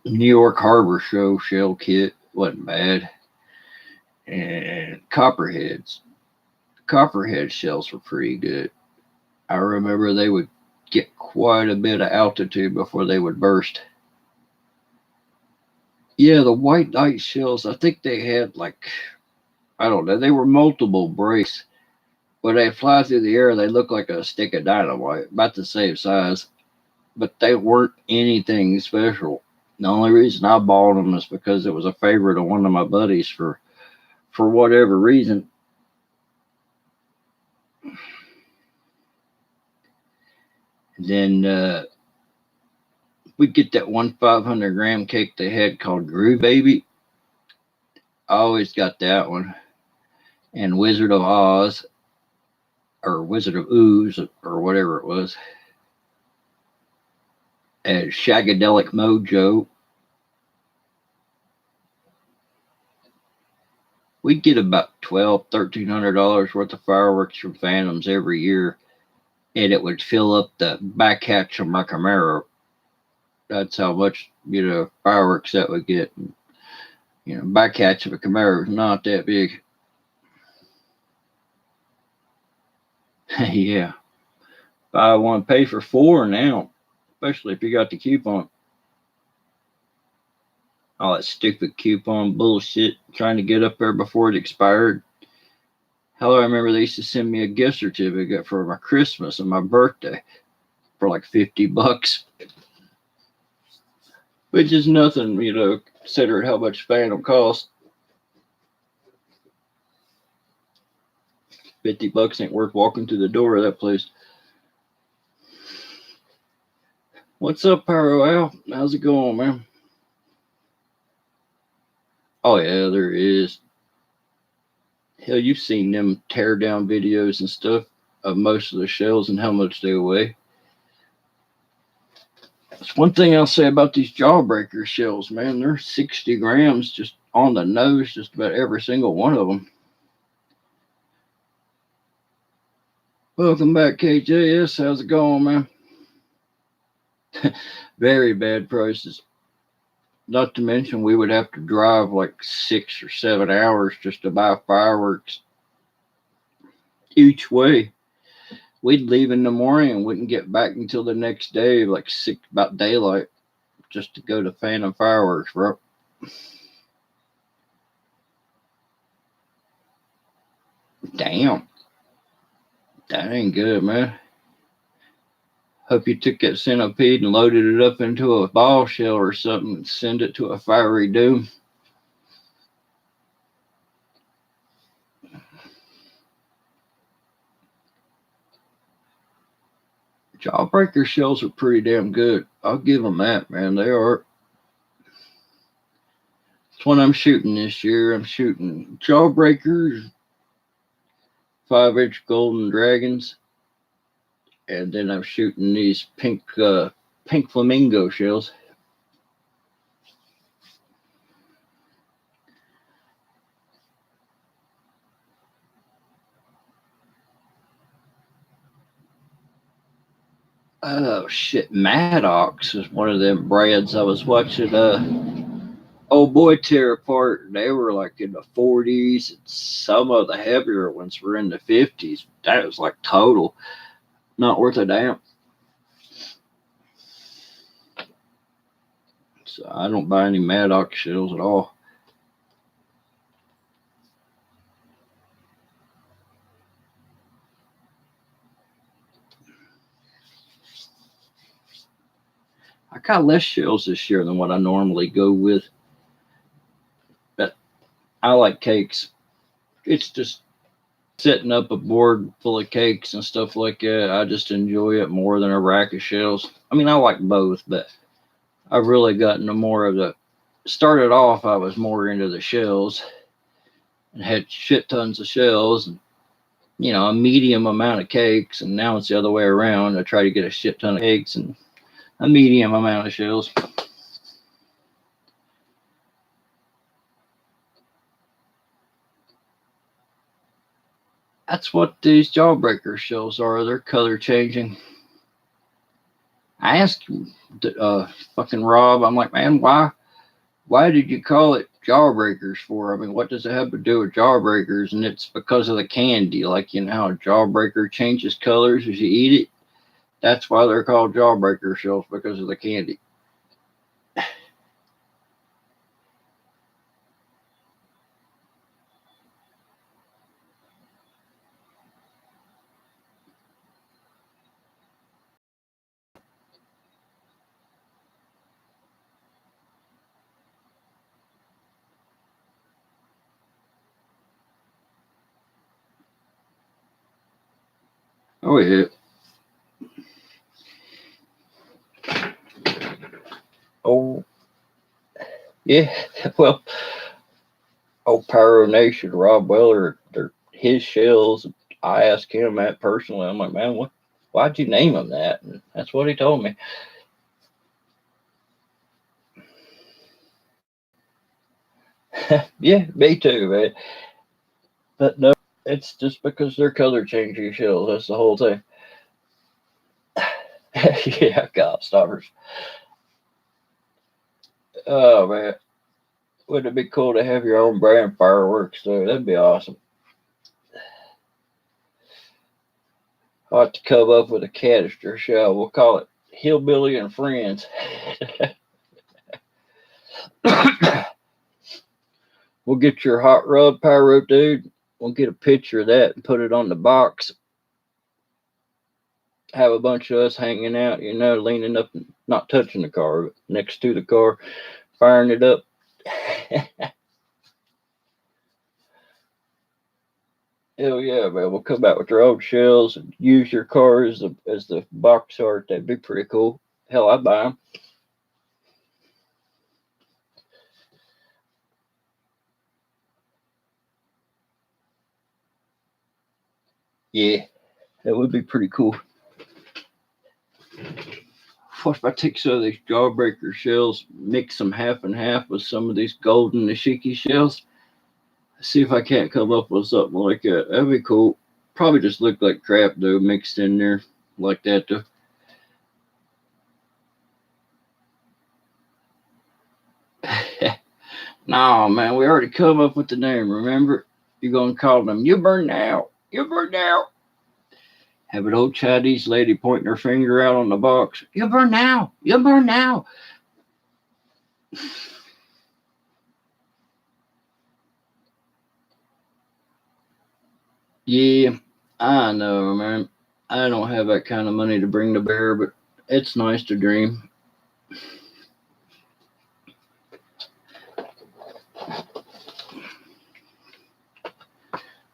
New York Harbor Show shell kit wasn't bad. And copperhead shells were pretty good. I remember they would get quite a bit of altitude before they would burst. Yeah, the white knight shells, I think they had like, I don't know, they were multiple brace. When they fly through the air, they look like a stick of dynamite, about the same size, but they weren't anything special. The only reason I bought them is because it was a favorite of one of my buddies for whatever reason. Then we get that one 500-gram cake they had called Groove Baby. I always got that one. and Wizard of Oz or Wizard of Ooze or whatever it was, and Shagadelic Mojo. We'd get about $1,200-$1,300 worth of fireworks from Phantoms every year, and it would fill up the back hatch of my Camaro. That's how much fireworks that would get. Back hatch of a Camaro is not that big. Yeah, buy one, pay for four now, especially if you got the coupon. All that stupid coupon bullshit trying to get up there before it expired. Hell, I remember they used to send me a gift certificate for my Christmas and my birthday for like $50, which is nothing, considering how much Phantom cost. $50 ain't worth walking through the door of that place. What's up, Pyro Al? How's it going, man? Oh yeah, there is. Hell, you've seen them tear down videos and stuff of most of the shells and how much they weigh. That's one thing I'll say about these Jawbreaker shells, man. They're 60 grams just on the nose, just about every single one of them. Welcome back, KJS. How's it going, man? Very bad prices. Not to mention, we would have to drive like 6 or 7 hours just to buy fireworks each way. We'd leave in the morning and wouldn't get back until the next day, like about daylight, just to go to Phantom Fireworks, bro. Damn. That ain't good, man. Hope you took that centipede and loaded it up into a ball shell or something and send it to a fiery doom. Jawbreaker shells are pretty damn good. I'll give them that, man. They are. That's what I'm shooting this year. I'm shooting Jawbreakers, 5-inch golden dragons, and then I'm shooting these pink flamingo shells. Oh shit, Maddox is one of them brands I was watching. Old boy tear apart. They were like in the 40s, and some of the heavier ones were in the 50s. That was like total, not worth a damn. So I don't buy any Maddox shells at all. I got less shells this year than what I normally go with. But I like cakes. It's just setting up a board full of cakes and stuff like that. I just enjoy it more than a rack of shells. I mean, I like both, but I've really gotten to more of the. Started off, I was more into the shells and had shit tons of shells and a medium amount of cakes, and now it's the other way around. I try to get a shit ton of cakes and a medium amount of shells. That's what these Jawbreaker shells are. They're color changing. I asked fucking Rob, I'm like, man, why did you call it Jawbreakers for? I mean, what does it have to do with Jawbreakers? And it's because of the candy. Like, how a Jawbreaker changes colors as you eat it. That's why they're called Jawbreaker shells, because of the candy. Oh, yeah. Oh, yeah. Well, Pyro Nation, Rob Weller, they're his shells. I asked him that personally. I'm like, man, why'd you name them that? And that's what he told me. Yeah, me too, man. But no, it's just because they're color changing shells. That's the whole thing. Yeah, gobstoppers. Oh man, wouldn't it be cool to have your own brand fireworks though? That'd be awesome. I'll have to come up with a canister shell. We'll call it Hillbilly and Friends. We'll get your hot rod pyro, dude. We'll get a picture of that and put it on the box. Have a bunch of us hanging out, leaning up and not touching the car, but next to the car, firing it up. Hell yeah, man. We'll come out with your old shells and use your car as the box art. That'd be pretty cool. Hell, I'd buy them. Yeah, that would be pretty cool. What if I take some of these Jawbreaker shells, mix them half and half with some of these golden Nishiki shells? See if I can't come up with something like that. That'd be cool. Probably just look like crap though, mixed in there like that though. No, man, we already come up with the name, remember? You're gonna call them You Burn Out. You Burn Out. Have an old Chinese lady pointing her finger out on the box. You burn now. You burn now. Yeah, I know, man. I don't have that kind of money to bring to bear, but it's nice to dream.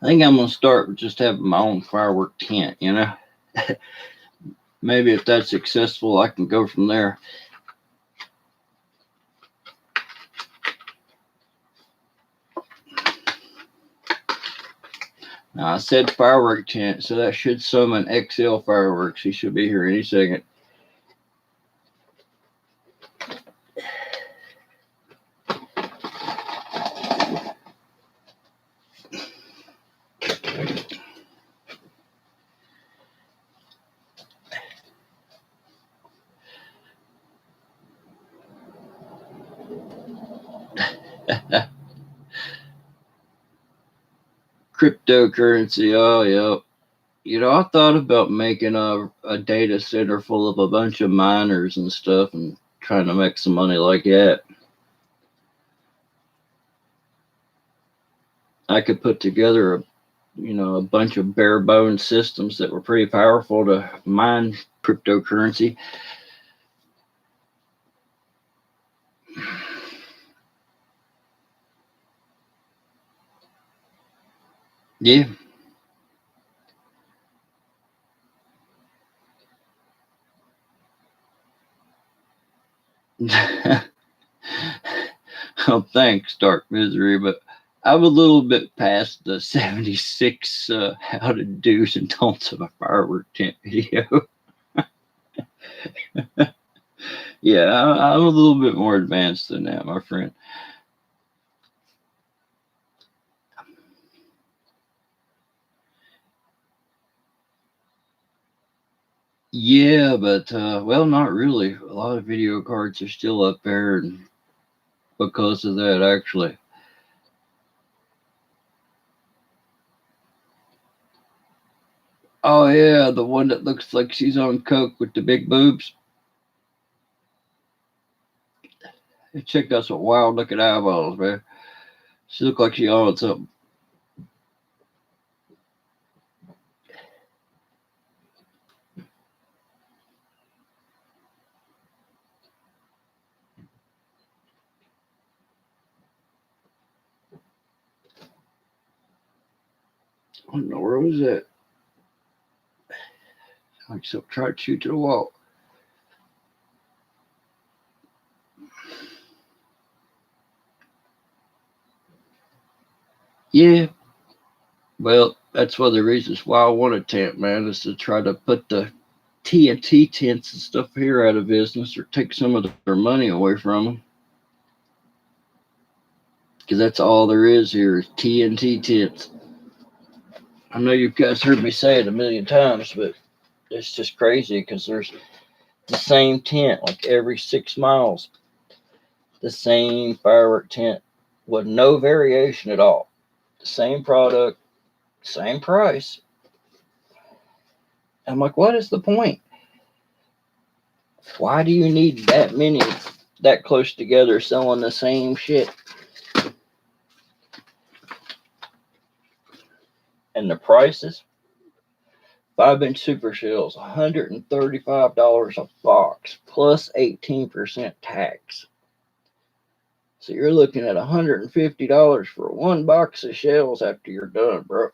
I think I'm gonna start with just having my own firework tent, Maybe if that's successful, I can go from there. Now I said firework tent, so that should summon XL fireworks. He should be here any second. Cryptocurrency, oh yeah. I thought about making a data center full of a bunch of miners and stuff and trying to make some money like that. I could put together a bunch of bare bones systems that were pretty powerful to mine cryptocurrency. Yeah. Oh, thanks, Dark Misery, but I'm a little bit past the 76 how to do's and don'ts of a firework tent video. Yeah, I'm a little bit more advanced than that, my friend. Yeah, but well, not really. A lot of video cards are still up there, and because of that, actually. Oh yeah, the one that looks like she's on coke with the big boobs. Check out some wild looking eyeballs, man. She looked like she on something. I don't know where was that. Like so, try to shoot to the wall. Yeah, Well, that's one of the reasons why I want a tent, man, is to try to put the TNT tents and stuff here out of business or take some of their money away from them. Because that's all there is here is TNT tents. I know you guys heard me say it a million times, but it's just crazy because there's the same tent like every 6 miles, the same firework tent with no variation at all. The same product, same price. I'm like, what is the point? Why do you need that many that close together selling the same shit? And the prices? 5-inch super shells, $135 a box, plus 18% tax. So you're looking at $150 for one box of shells after you're done, bro.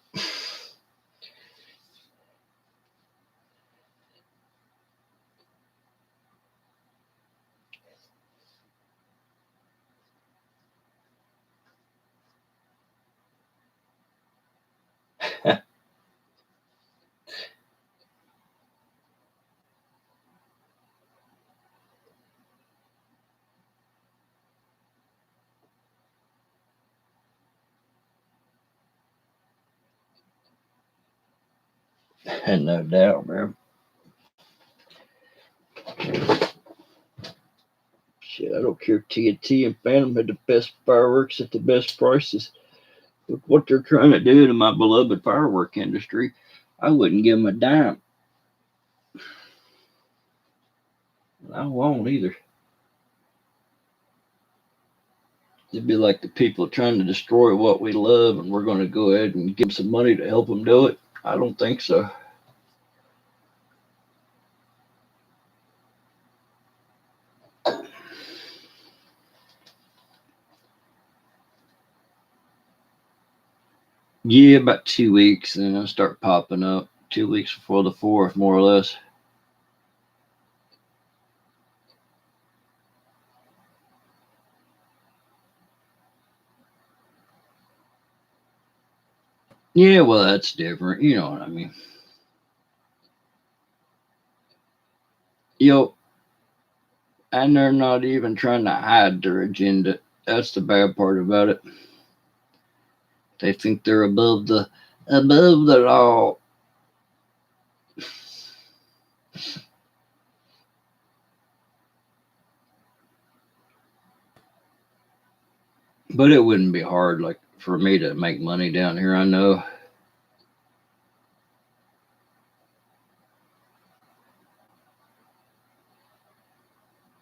And no doubt, bro. Shit, I don't care. TNT and Phantom had the best fireworks at the best prices. With what they're trying to do to my beloved firework industry, I wouldn't give them a dime. I won't either. It'd be like the people trying to destroy what we love, and we're going to go ahead and give them some money to help them do it. I don't think so. Yeah, about 2 weeks, and then I'll start popping up. 2 weeks before the 4th, more or less. Yeah, well, that's different. You know what I mean. Yo, and they're not even trying to hide their agenda. That's the bad part about it. They think they're above the law. But it wouldn't be hard, like for me to make money down here. I know.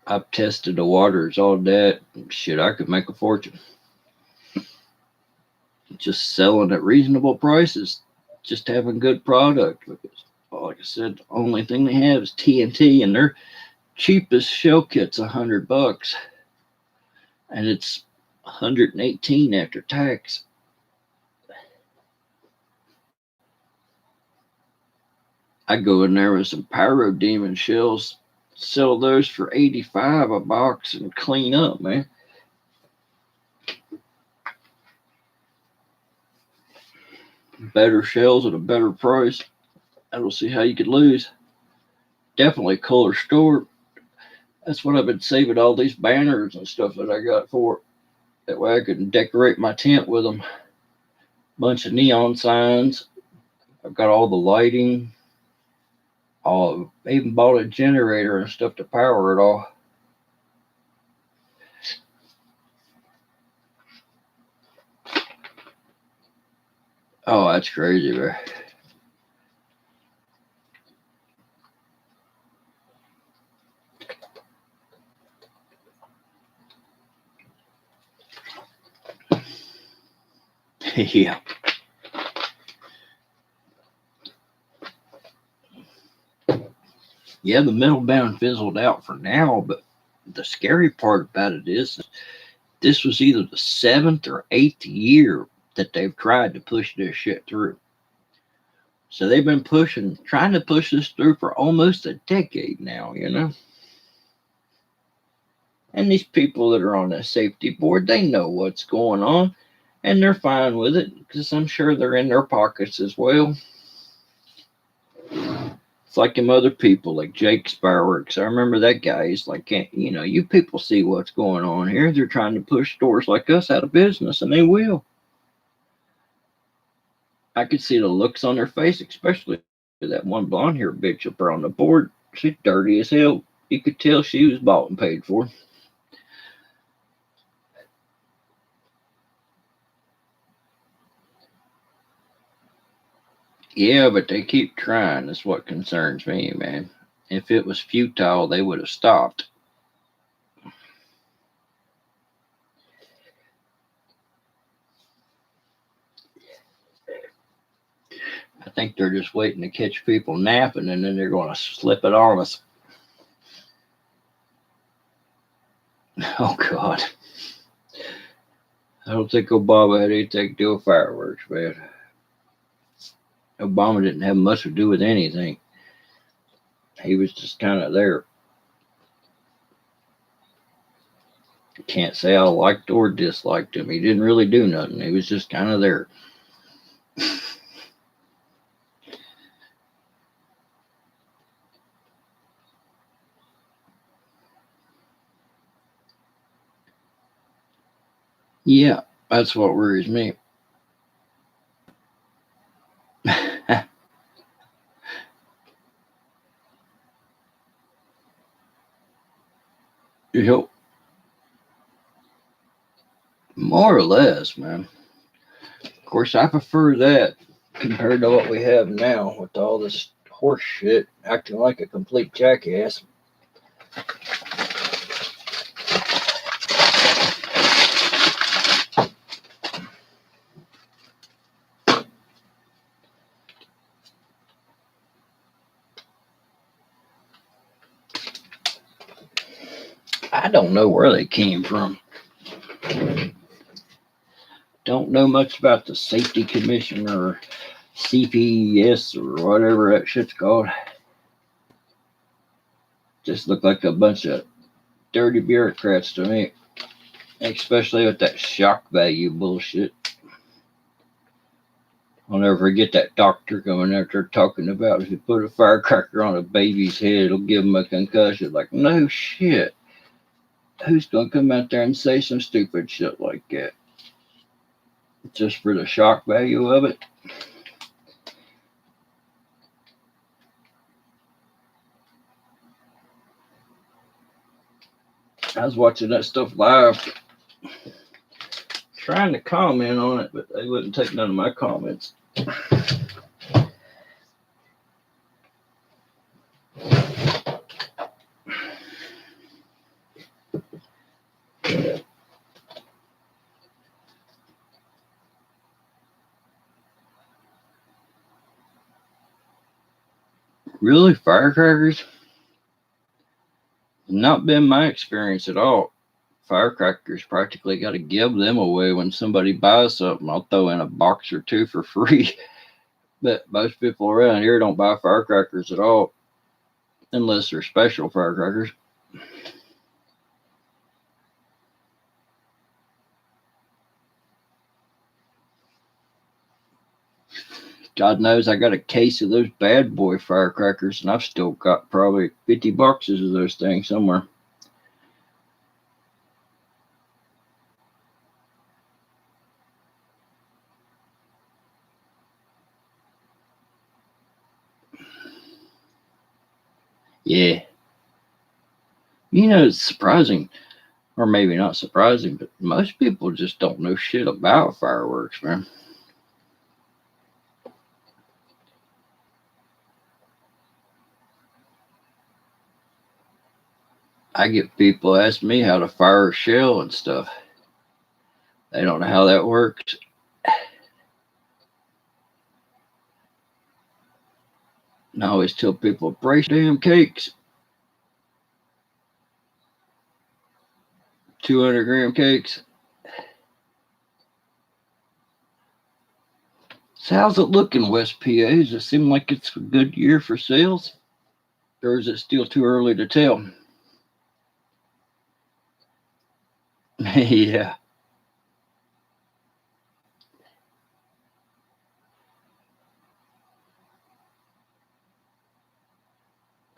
I've tested the waters, all that. Shit, I could make a fortune just selling at reasonable prices, just having good product. Because, like I said, the only thing they have is TNT, and their cheapest shell kit's $100, and it's 118 after tax. I go in there with some Pyro Demon shells, sell those for 85 a box, and clean up, man. Better shells at a better price. I don't see how you could lose. Definitely cooler store. That's what I've been saving all these banners and stuff that I got for. That way I could decorate my tent with them. Bunch of neon signs. I've got all the lighting. I even bought a generator and stuff to power it all. Oh, that's crazy, bro. Yeah. Yeah, the middle bound fizzled out for now, but the scary part about it is this was either the 7th or 8th year that they've tried to push this shit through. So they've been trying to push this through for almost a decade now, you know? And these people that are on the safety board, they know what's going on. And they're fine with it because I'm sure they're in their pockets as well. It's like them other people, like Jake's Fireworks. I remember that guy. He's like, you people see what's going on here. They're trying to push stores like us out of business, and they will. I could see the looks on their face, especially that one blonde hair bitch up there on the board. She's dirty as hell. You could tell she was bought and paid for. Yeah, but they keep trying. That's what concerns me, man. If it was futile, they would have stopped. I think they're just waiting to catch people napping and then they're going to slip it on us. Oh, God. I don't think Obama had anything to do with fireworks, man. Obama didn't have much to do with anything. He was just kind of there. Can't say I liked or disliked him. He didn't really do nothing. He was just kind of there. Yeah, that's what worries me. Yep. More or less, man. Of course, I prefer that compared to what we have now with all this horse shit acting like a complete jackass. I don't know where they came from. Don't know much about the Safety Commission or CPS or whatever that shit's called. Just look like a bunch of dirty bureaucrats to me, especially with that shock value bullshit. I'll never forget that doctor coming out there talking about if you put a firecracker on a baby's head, it'll give them a concussion. Like, no shit. Who's gonna come out there and say some stupid shit like that? Just for the shock value of it? I was watching that stuff live, trying to comment on it, but they wouldn't take none of my comments. Really, firecrackers? Not been my experience at all. Firecrackers practically got to give them away when somebody buys something. I'll throw in a box or two for free. But most people around here don't buy firecrackers at all, unless they're special firecrackers. God knows I got a case of those bad boy firecrackers, and I've still got probably 50 boxes of those things somewhere. Yeah. It's surprising, or maybe not surprising, but most people just don't know shit about fireworks, man. I get people ask me how to fire a shell and stuff. They don't know how that works. And I always tell people, brace damn cakes. 200-gram cakes. So how's it looking, West PA? Does it seem like it's a good year for sales? Or is it still too early to tell? Yeah.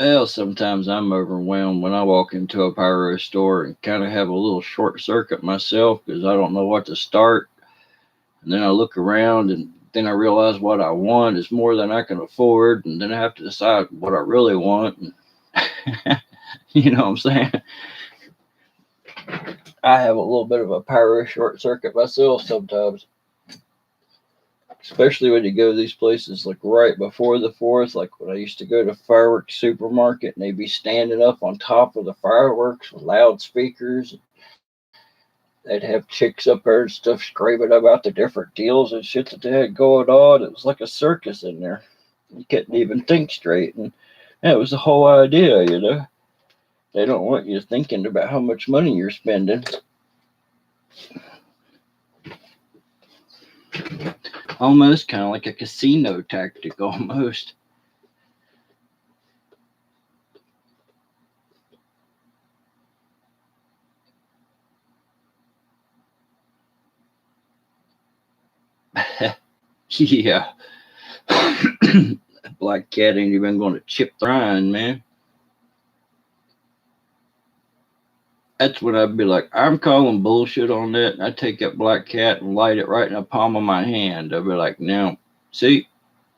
Well, sometimes I'm overwhelmed when I walk into a pyro store and kind of have a little short circuit myself because I don't know what to start. And then I look around and then I realize what I want is more than I can afford. And then I have to decide what I really want. And you know what I'm saying? I have a little bit of a pyro short circuit myself sometimes, especially when you go to these places like right before the 4th, like when I used to go to fireworks supermarket and they'd be standing up on top of the fireworks with loudspeakers. They'd have chicks up there and stuff screaming about the different deals and shit that they had going on. It was like a circus in there. You couldn't even think straight, and that was the whole idea, you know. They don't want you thinking about how much money you're spending. Almost kind of like a casino tactic, almost. Yeah. Black cat ain't even going to chip the rind, man. That's when I'd be like, I'm calling bullshit on that. And I take that black cat and light it right in the palm of my hand. I'd be like, now, see,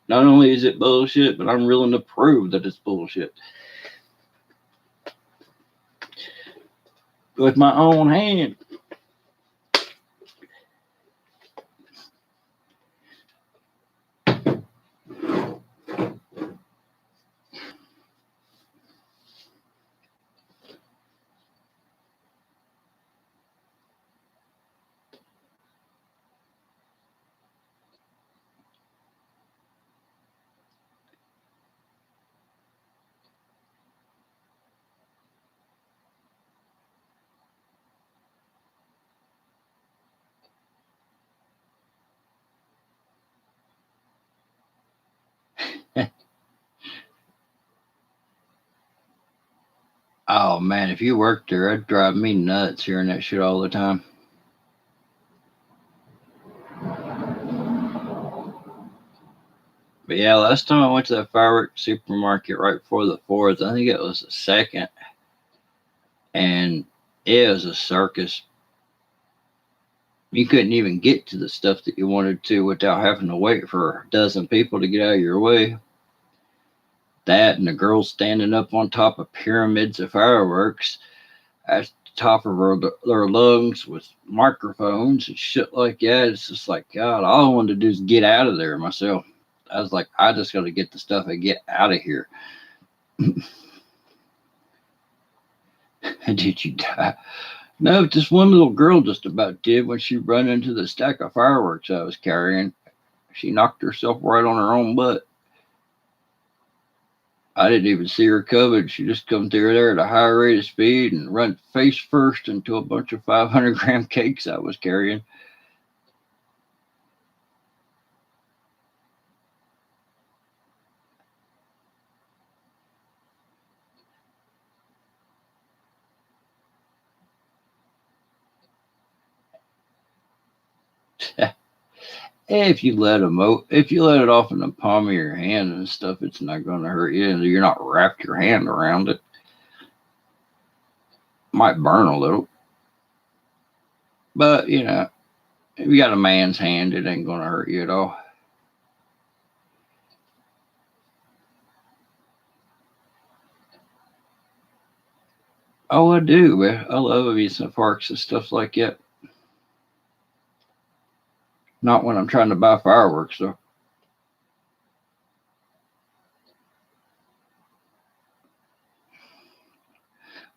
not only is it bullshit, but I'm willing to prove that it's bullshit with my own hand. Oh man, if you worked there, it'd drive me nuts hearing that shit all the time. But yeah, last time I went to that fireworks supermarket right before the 4th, I think it was the 2nd, and it was a circus. You couldn't even get to the stuff that you wanted to without having to wait for a dozen people to get out of your way. That and the girls standing up on top of pyramids of fireworks at the top of their lungs with microphones and shit like that. It's just like, God, all I wanted to do is get out of there myself. I was like, I just got to get the stuff and get out of here. Did you die? No, this one little girl just about did when she run into the stack of fireworks I was carrying. She knocked herself right on her own butt. I didn't even see her coming. She just come through there at a high rate of speed and run face first into a bunch of 500-gram cakes I was carrying. If you let if you let it off in the palm of your hand and stuff, it's not going to hurt you. You're not wrapped your hand around it. Might burn a little, but you know, if you got a man's hand, it ain't going to hurt you at all. Oh, I do, man. I love amusement parks and stuff like that. Not when I'm trying to buy fireworks, though.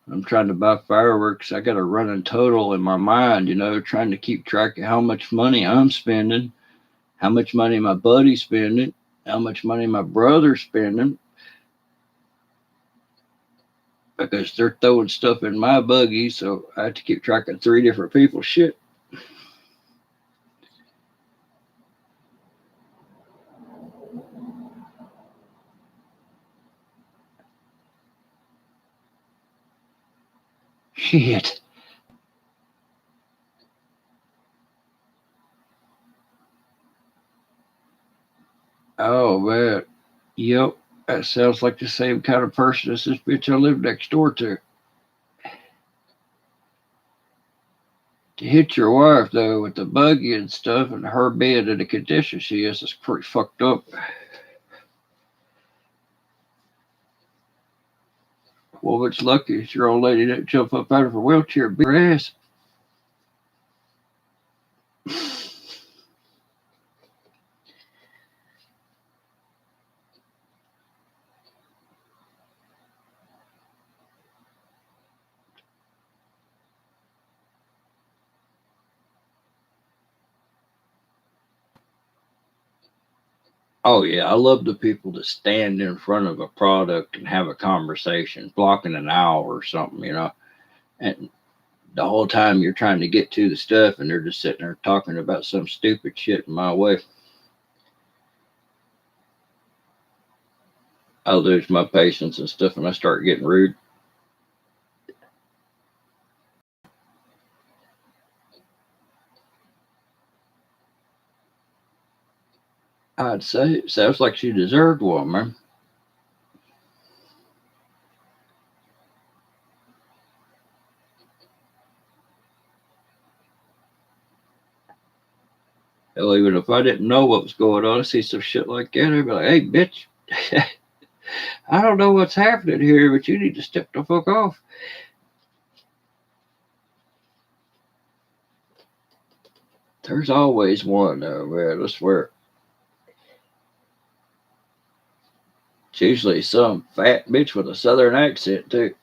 I'm trying to buy fireworks. I got a running total in my mind, you know, trying to keep track of how much money I'm spending, how much money my buddy's spending, how much money my brother's spending, because they're throwing stuff in my buggy, so I have to keep track of 3 different people's shit. Shit. Oh man. Yep. That sounds like the same kind of person as this bitch I live next door to. To hit your wife, though, with the buggy and stuff, and her being in the condition she is pretty fucked up. Well, it's lucky it's your old lady that jump up out of her wheelchair and beat her ass. Oh yeah, I love the people that stand in front of a product and have a conversation, blocking an aisle or something, and the whole time you're trying to get to the stuff and they're just sitting there talking about some stupid shit in my way. I lose my patience and stuff and I start getting rude. I'd say it sounds like she deserved one, man. Hell, even if I didn't know what was going on, I see some shit like that, I'd be like, hey, bitch, I don't know what's happening here, but you need to step the fuck off. There's always one, though, man, I swear. It's usually some fat bitch with a southern accent, too.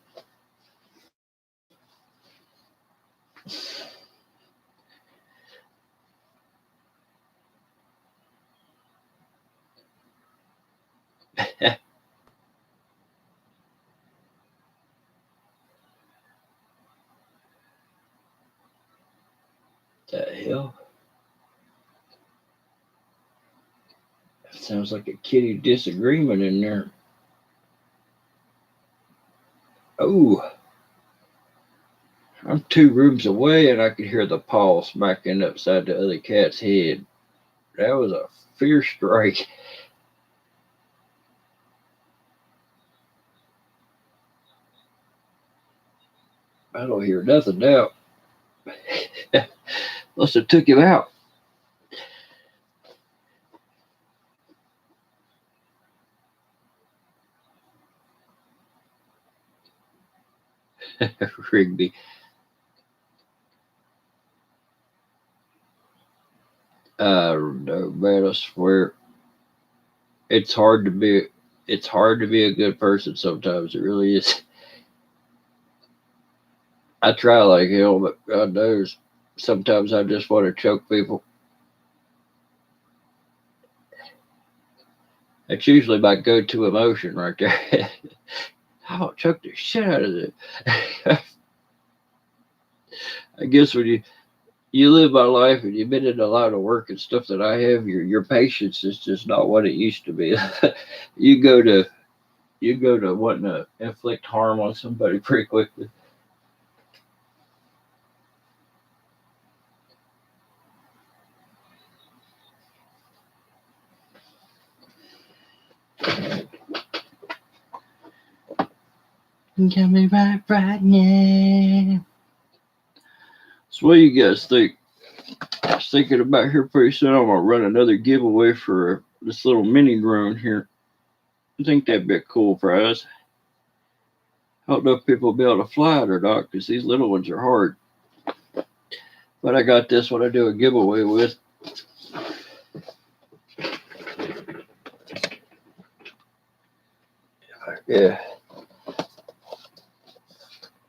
The hell? That sounds like a kitty disagreement in there. Oh, I'm 2 rooms away and I could hear the paw smacking upside the other cat's head. That was a fierce strike. I don't hear nothing now. Must have took him out. Rigby. No, man, I swear. It's hard to be a good person sometimes. It really is. I try like hell, but God knows sometimes I just want to choke people. That's usually my go-to emotion right there. I want to choke the shit out of it. I guess when you live my life and you've been in a lot of work and stuff that I have, your patience is just not what it used to be. you go to wanting to inflict harm on somebody pretty quickly. Get me right now. So what do you guys think? I was thinking about here pretty soon. I'm gonna run another giveaway for this little mini drone here. I think that'd be a cool prize. I don't know if people will be able to fly it or not because these little ones are hard. But I got this one I do a giveaway with. Yeah.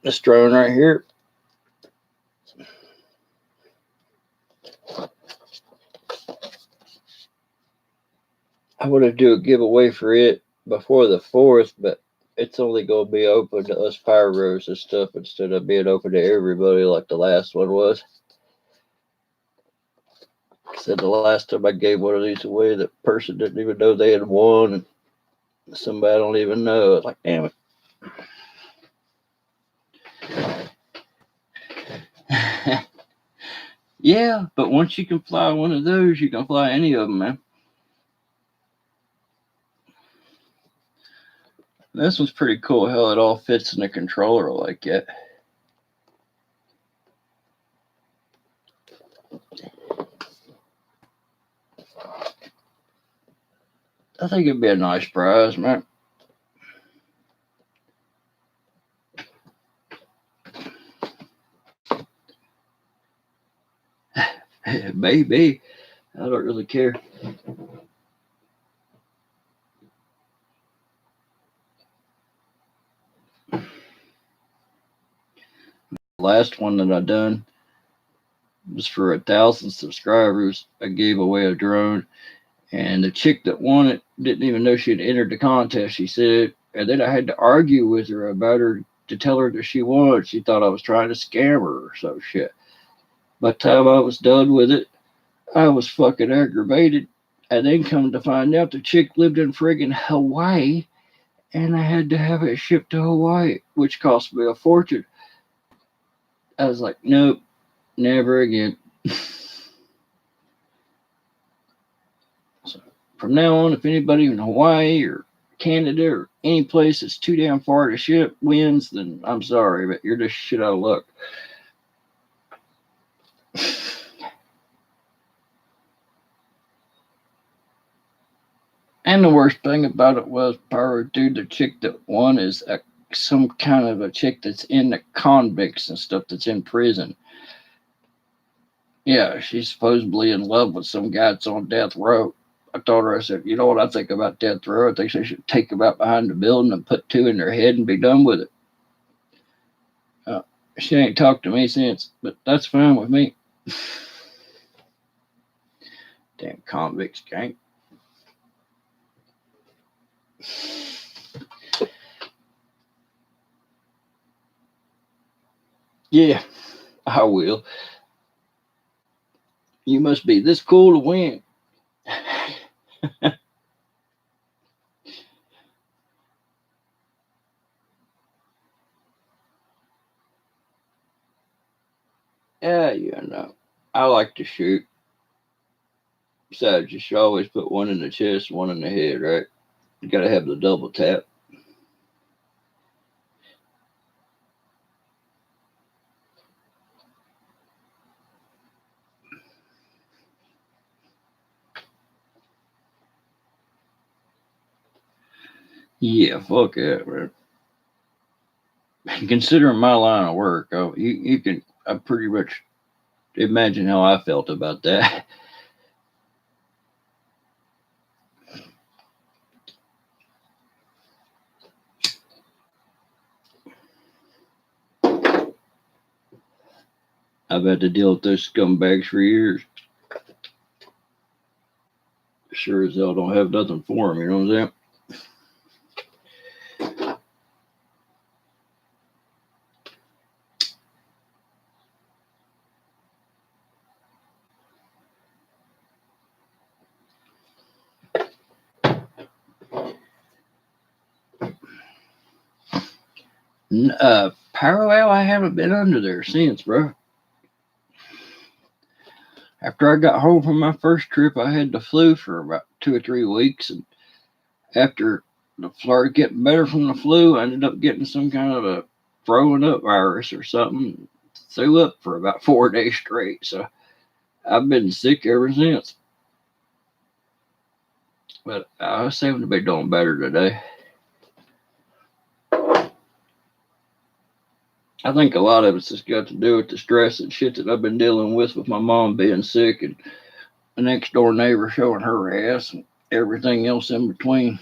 This drone right here. I want to do a giveaway for it before the 4th, but it's only going to be open to us Pyros and stuff instead of being open to everybody like the last one was. I said the last time I gave one of these away, the person didn't even know they had won, and somebody I don't even know. I was like, damn it. Yeah, but once you can fly one of those, you can fly any of them, man. This one's pretty cool how it all fits in the controller like that. I think it'd be a nice prize, man. Maybe. I don't really care. Last one that I done was for 1,000 subscribers. I gave away a drone, and the chick that won it didn't even know she had entered the contest. She said, and then I had to argue with her about her to tell her that she won. She thought I was trying to scam her or some shit. By the time I was done with it, I was fucking aggravated. And then come to find out the chick lived in friggin' Hawaii, and I had to have it shipped to Hawaii, which cost me a fortune. I was like, nope, never again. So from now on, if anybody in Hawaii or Canada or any place that's too damn far to ship wins, then I'm sorry, but you're just shit out of luck. And the worst thing about it was, Pyro, dude, the chick that won is some kind of a chick that's in the convicts and stuff, that's in prison. Yeah, she's supposedly in love with some guy that's on death row. I told her, I said, you know what I think about death row? I think they should take them out behind the building and put 2 in their head and be done with it. She ain't talked to me since, but that's fine with me. Damn convicts gang. Yeah, I will. You must be this cool to win. Yeah, you know, I like to shoot. Besides, you should always put one in the chest, one in the head, right? You gotta have the double tap. Yeah, fuck that, man. Considering my line of work, you can I pretty much imagine how I felt about that. I've had to deal with those scumbags for years. Sure as hell don't have nothing for them, you know what I'm saying? Parallel, I haven't been under there since, bro. After I got home from my first trip, I had the flu for about 2 or 3 weeks, and after the started getting better from the flu, I ended up getting some kind of a throwing up virus or something. Threw up for about 4 days straight, so I've been sick ever since. But I seem to be doing better today. I think a lot of it's just got to do with the stress and shit that I've been dealing with my mom being sick and the next door neighbor showing her ass and everything else in between.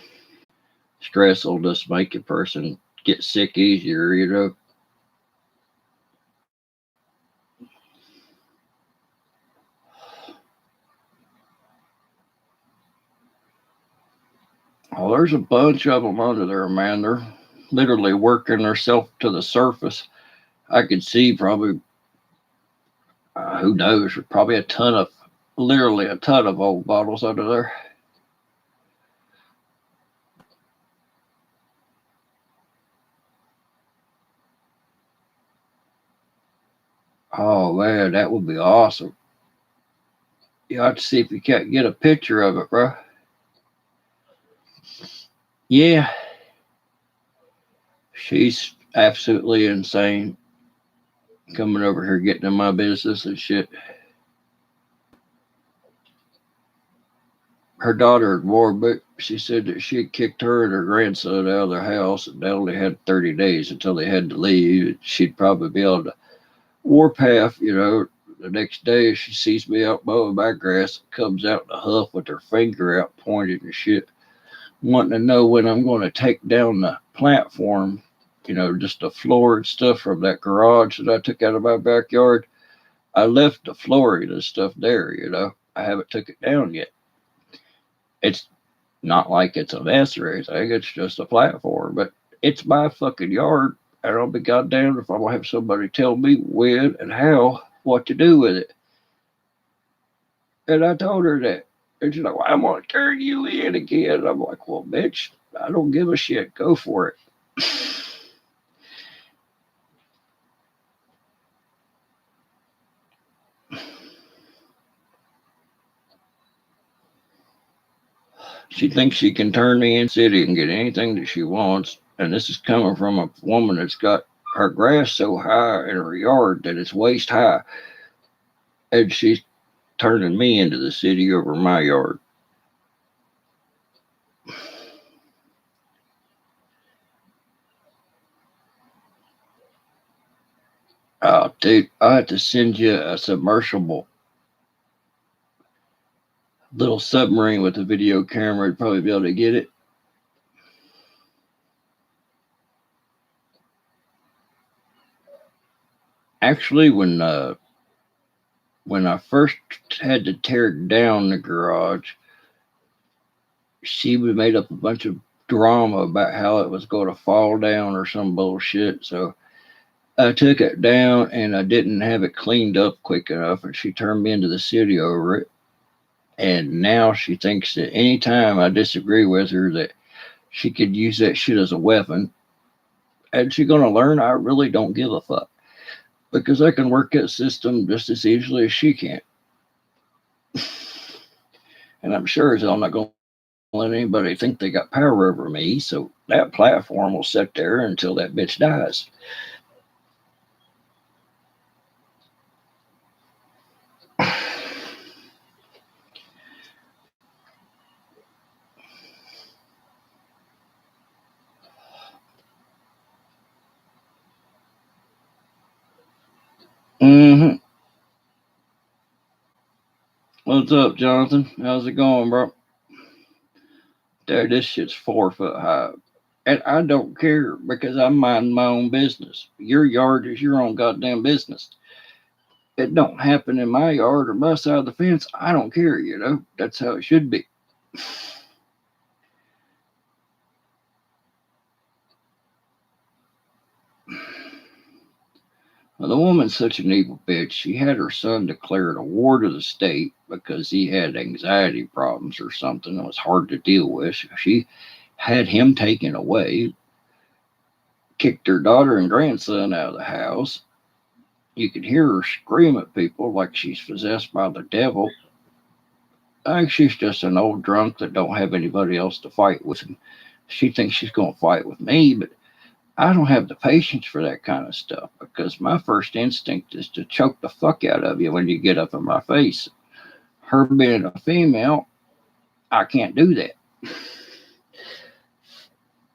Stress will just make a person get sick easier, you know. Oh, there's a bunch of them under there, man. They're literally working themselves to the surface. I could see probably, who knows, probably literally a ton of old bottles under there. Oh man, that would be awesome. You have to see if you can't get a picture of it, bro. Yeah, She's absolutely insane. Coming over here getting in my business and shit. Her daughter at Warwick, she said that she had kicked her and her grandson out of their house, and they only had 30 days until they had to leave. She'd probably be able to warpath, the next day she sees me out mowing my grass, comes out in a huff with her finger out pointed and shit, wanting to know when I'm going to take down the platform, just the floor and stuff from that garage that I took out of my backyard. I left the flooring and stuff there, I haven't took it down yet. It's not like it's a mess or anything. It's just a platform, but it's my fucking yard, and I'll be goddamned if I'm gonna have somebody tell me when and how what to do with it. And I told her that, and she's like, "Well, I'm gonna turn you in again." And I'm like, "Well, bitch, I don't give a shit. Go for it." She thinks she can turn me in city and get anything that she wants. And this is coming from a woman that's got her grass so high in her yard that it's waist high. And she's turning me into the city over my yard. Oh, dude, I have to send you a submersible little submarine with a video camera. You'd probably be able to get it. Actually, when I first had to tear down the garage, she made up a bunch of drama about how it was going to fall down or some bullshit. So I took it down and I didn't have it cleaned up quick enough, and she turned me into the city over it. And now she thinks that anytime I disagree with her, that she could use that shit as a weapon. And she's gonna learn I really don't give a fuck, because I can work that system just as easily as she can. And I'm sure as hell not gonna let anybody think they got power over me. So that platform will sit there until that bitch dies. Mm-hmm. What's up, Jonathan? How's it going, bro? Dude, this shit's 4 foot high. And I don't care because I mind my own business. Your yard is your own goddamn business. It don't happen in my yard or my side of the fence. I don't care, That's how it should be. Well, the woman's such an evil bitch. She had her son declared a war to the state because he had anxiety problems or something that was hard to deal with. She had him taken away, kicked her daughter and grandson out of the house. You could hear her scream at people like she's possessed by the devil. I think she's just an old drunk that don't have anybody else to fight with. And she thinks she's going to fight with me, but I don't have the patience for that kind of stuff, because my first instinct is to choke the fuck out of you when you get up in my face. Her being a female, I can't do that.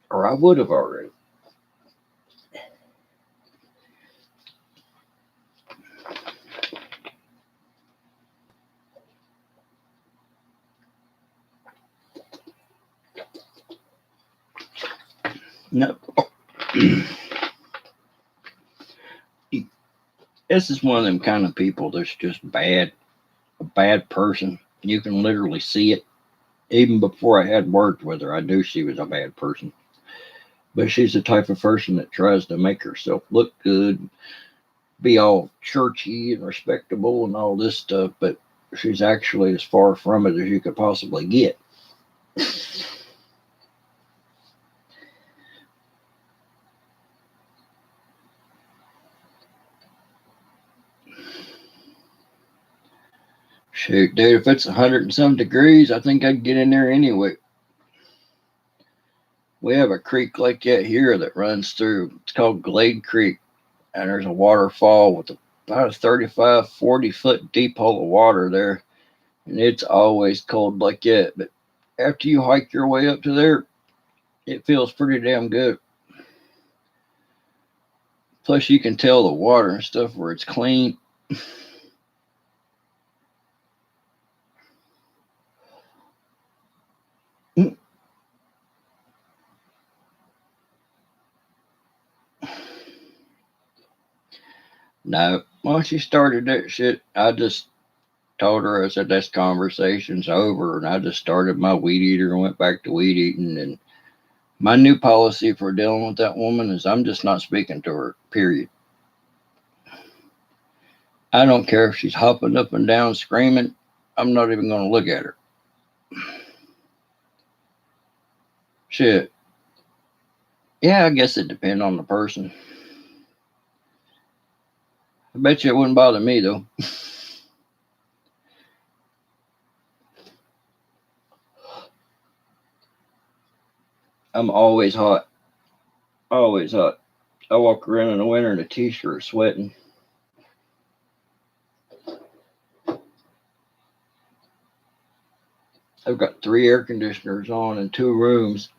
Or I would have already. No. This is one of them kind of people that's just bad, a bad person. You can literally see it. Even before I had worked with her, I knew she was a bad person. But she's the type of person that tries to make herself look good, be all churchy and respectable and all this stuff, but she's actually as far from it as you could possibly get. Shoot, dude, if it's 100 and some degrees, I think I'd get in there anyway. We have a creek like that here that runs through. It's called Glade Creek, and there's a waterfall with about a 35, 40-foot deep hole of water there, and it's always cold like that. But after you hike your way up to there, it feels pretty damn good. Plus, you can tell the water and stuff where it's clean. No, once she started that shit, I just told her, I said, this conversation's over. And I just started my weed eater and went back to weed eating. And my new policy for dealing with that woman is I'm just not speaking to her, period. I don't care if she's hopping up and down screaming. I'm not even going to look at her. Shit. Yeah, I guess it depends on the person. I bet you it wouldn't bother me, though. I'm always hot. Always hot. I walk around in the winter in a t-shirt sweating. I've got 3 air conditioners on in 2 rooms,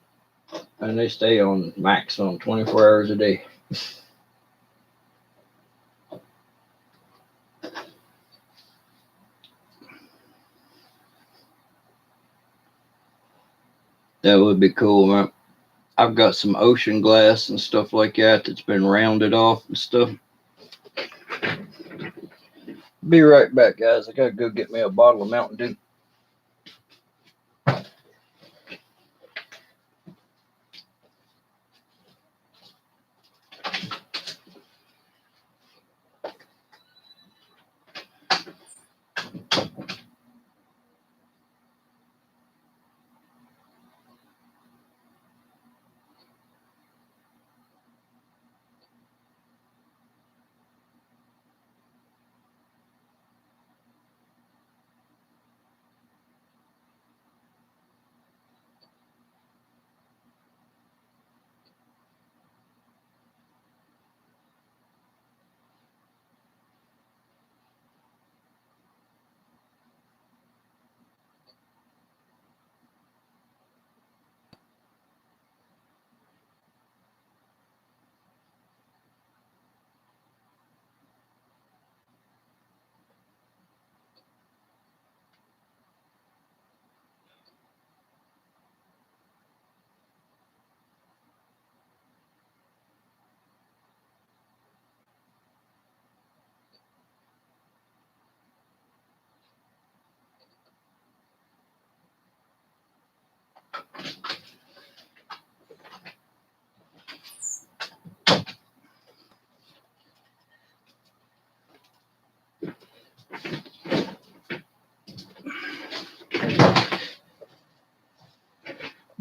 and they stay on maximum 24 hours a day. That would be cool, man. I've got some ocean glass and stuff like that that's been rounded off and stuff. Be right back, guys. I gotta go get me a bottle of Mountain Dew.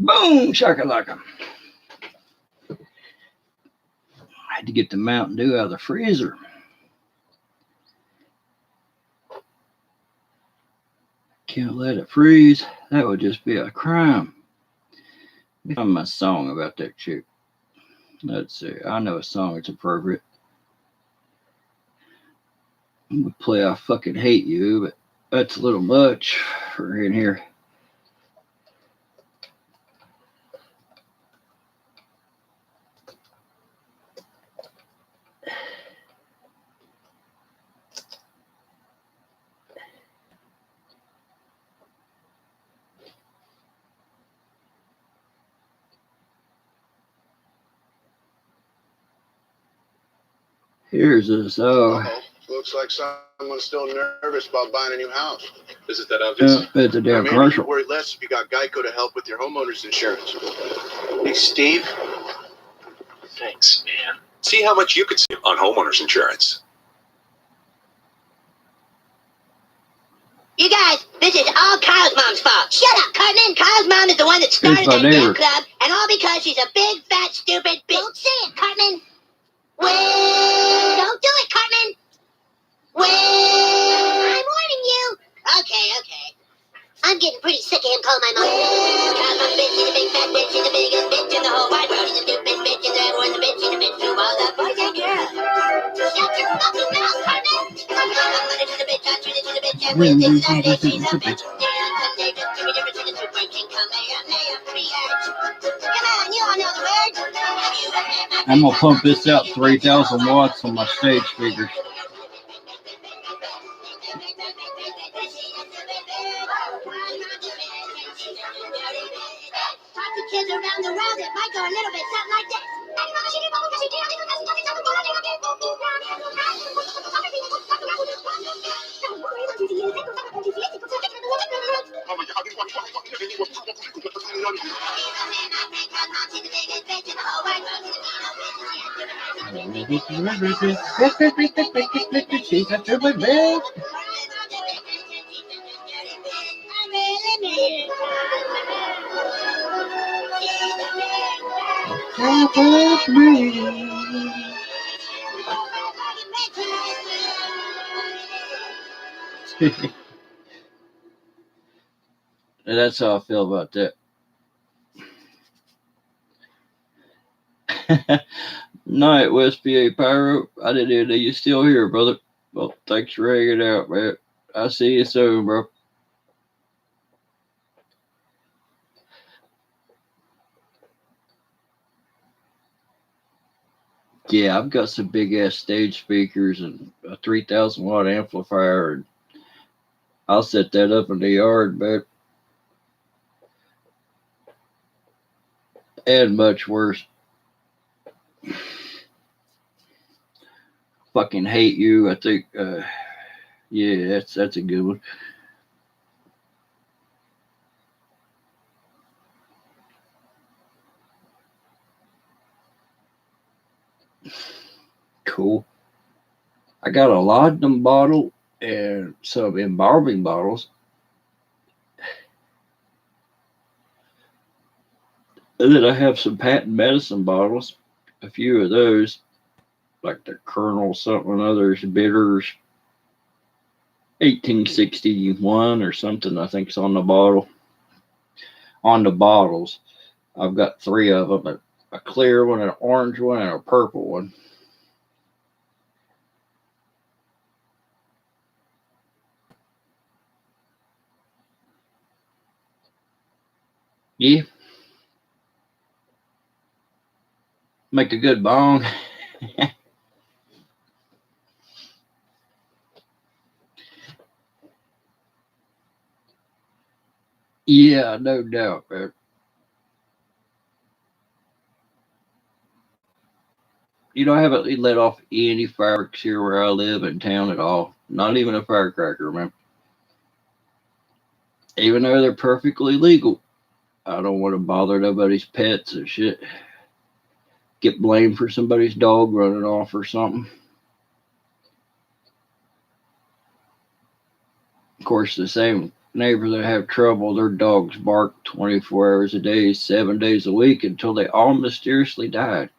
Boom, shakalaka. I had to get the Mountain Dew out of the freezer. Can't let it freeze. That would just be a crime. Find my song about that chick. Let's see. I know a song that's appropriate. I'm gonna play I Fucking Hate You, but that's a little much for in here. Here's this. Looks like someone's still nervous about buying a new house. Is it that obvious? It's a damn Maybe commercial. you worry less if you got Geico to help with your homeowner's insurance. Hey, Steve. Thanks, man. See how much you could save on homeowner's insurance. You guys, this is all Kyle's mom's fault. Shut up, Cartman. Kyle's mom is the one that started that damn club, and all because she's a big, fat, stupid bitch. Don't say it, Cartman. Well, don't do it, Cartman. Well, I'm warning you. Okay. I'm getting pretty sick of him calling my mom. Kyle's mom bitch, she's a big fat bitch, she's the biggest bitch in the whole will this Saturday see the bitch. Come on, you all know the words. I'm gonna pump this out 3,000 watts on my stage speakers. Talk to kids around the world, it might go a little bit something like this. That's how I feel about that. Night, West PA Pyro. I didn't even know you still here, brother. Well, thanks for hanging out, man. I'll see you soon, bro. Yeah, I've got some big ass stage speakers and a 3,000 watt amplifier, and I'll set that up in the yard, man. And much worse. Fucking hate you. I think, yeah, that's a good one. Cool. I got a laudanum bottle and some embalming bottles. And then I have some patent medicine bottles. A few of those, like the Colonel something others, bitters, 1861 or something, I think it's on the bottle. On the bottles, I've got 3 of them, a clear one, an orange one, and a purple one. Yeah. Make a good bong. Yeah, no doubt, man. You know, I haven't let off any fireworks here where I live in town at all. Not even a firecracker, man. Even though they're perfectly legal. I don't want to bother nobody's pets and shit. Get blamed for somebody's dog running off or something. Of course, the same neighbors that have trouble, their dogs bark 24 hours a day, 7 days a week until they all mysteriously died.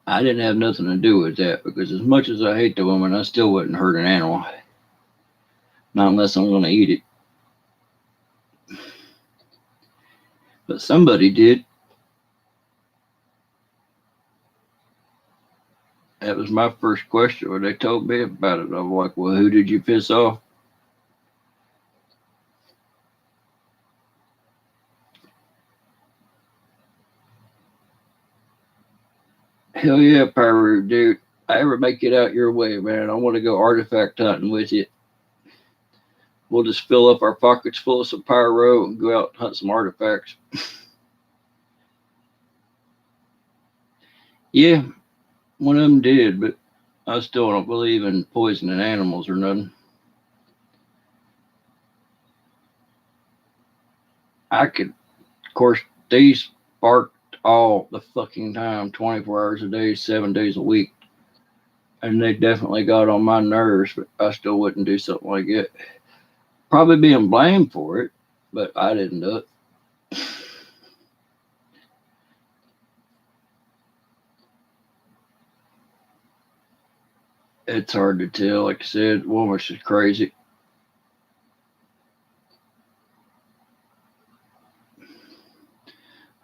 I didn't have nothing to do with that because as much as I hate the woman, I still wouldn't hurt an animal. Not unless I'm going to eat it. But somebody did. That was my first question when they told me about it. I'm like, well, who did you piss off? Hell yeah, Pyro, dude. I ever make it out your way, man, I want to go artifact hunting with you. We'll just fill up our pockets full of some pyro and go out and hunt some artifacts. Yeah, one of them did, but I still don't believe in poisoning animals or nothing. Of course, these barked all the fucking time, 24 hours a day, 7 days a week. And they definitely got on my nerves, but I still wouldn't do something like that. Probably being blamed for it, but I didn't do it. It's hard to tell. Like I said, woman's just crazy.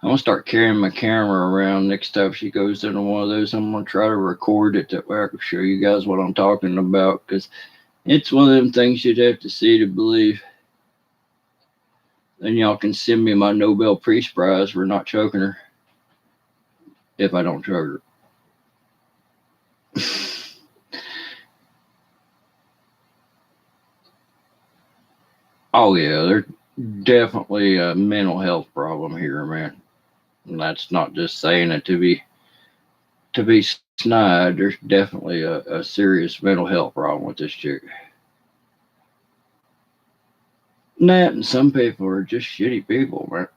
I'm gonna start carrying my camera around next time she goes into one of those. I'm gonna try to record it that way I can show you guys what I'm talking about, because it's one of them things you'd have to see to believe. Then y'all can send me my Nobel Peace Prize for not choking her, if I don't choke her. Oh yeah, there's definitely a mental health problem here, man. And that's not just saying it to be snide. There's definitely a serious mental health problem with this chick. That and some people are just shitty people, man.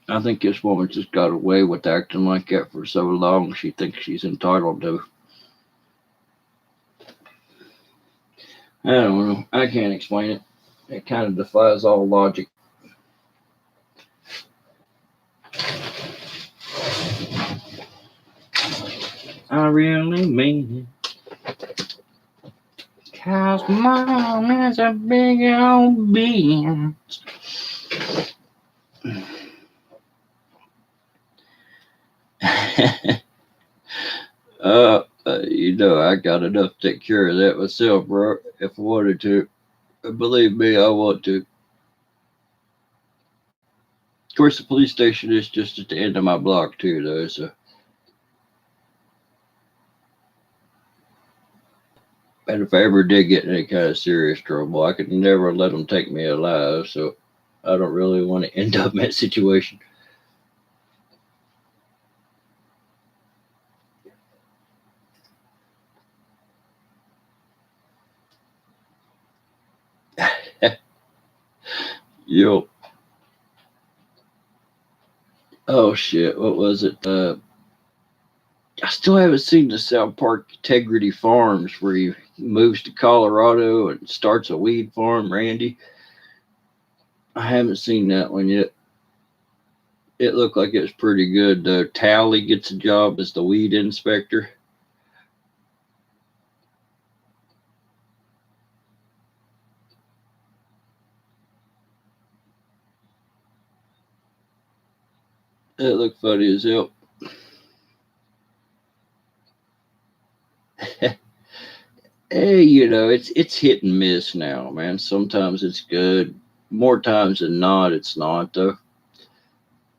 I think this woman just got away with acting like that for so long. She thinks she's entitled to. I don't know. I can't explain it. It kind of defies all logic. I really mean it. 'Cause mom is a big old bitch. I got enough to take care of that myself, bro. If I wanted to. Believe me, I want to. Of course, the police station is just at the end of my block, too, though, so. And if I ever did get in any kind of serious trouble, I could never let them take me alive, so I don't really want to end up in that situation. Yo. Oh shit, what was it? I still haven't seen the South Park Integrity Farms where he moves to Colorado and starts a weed farm, Randy. I haven't seen that one yet. It looked like it was pretty good, though. Tally gets a job as the weed inspector. It looked funny as hell. Hey, it's hit and miss now, man. Sometimes it's good. More times than not, it's not, though.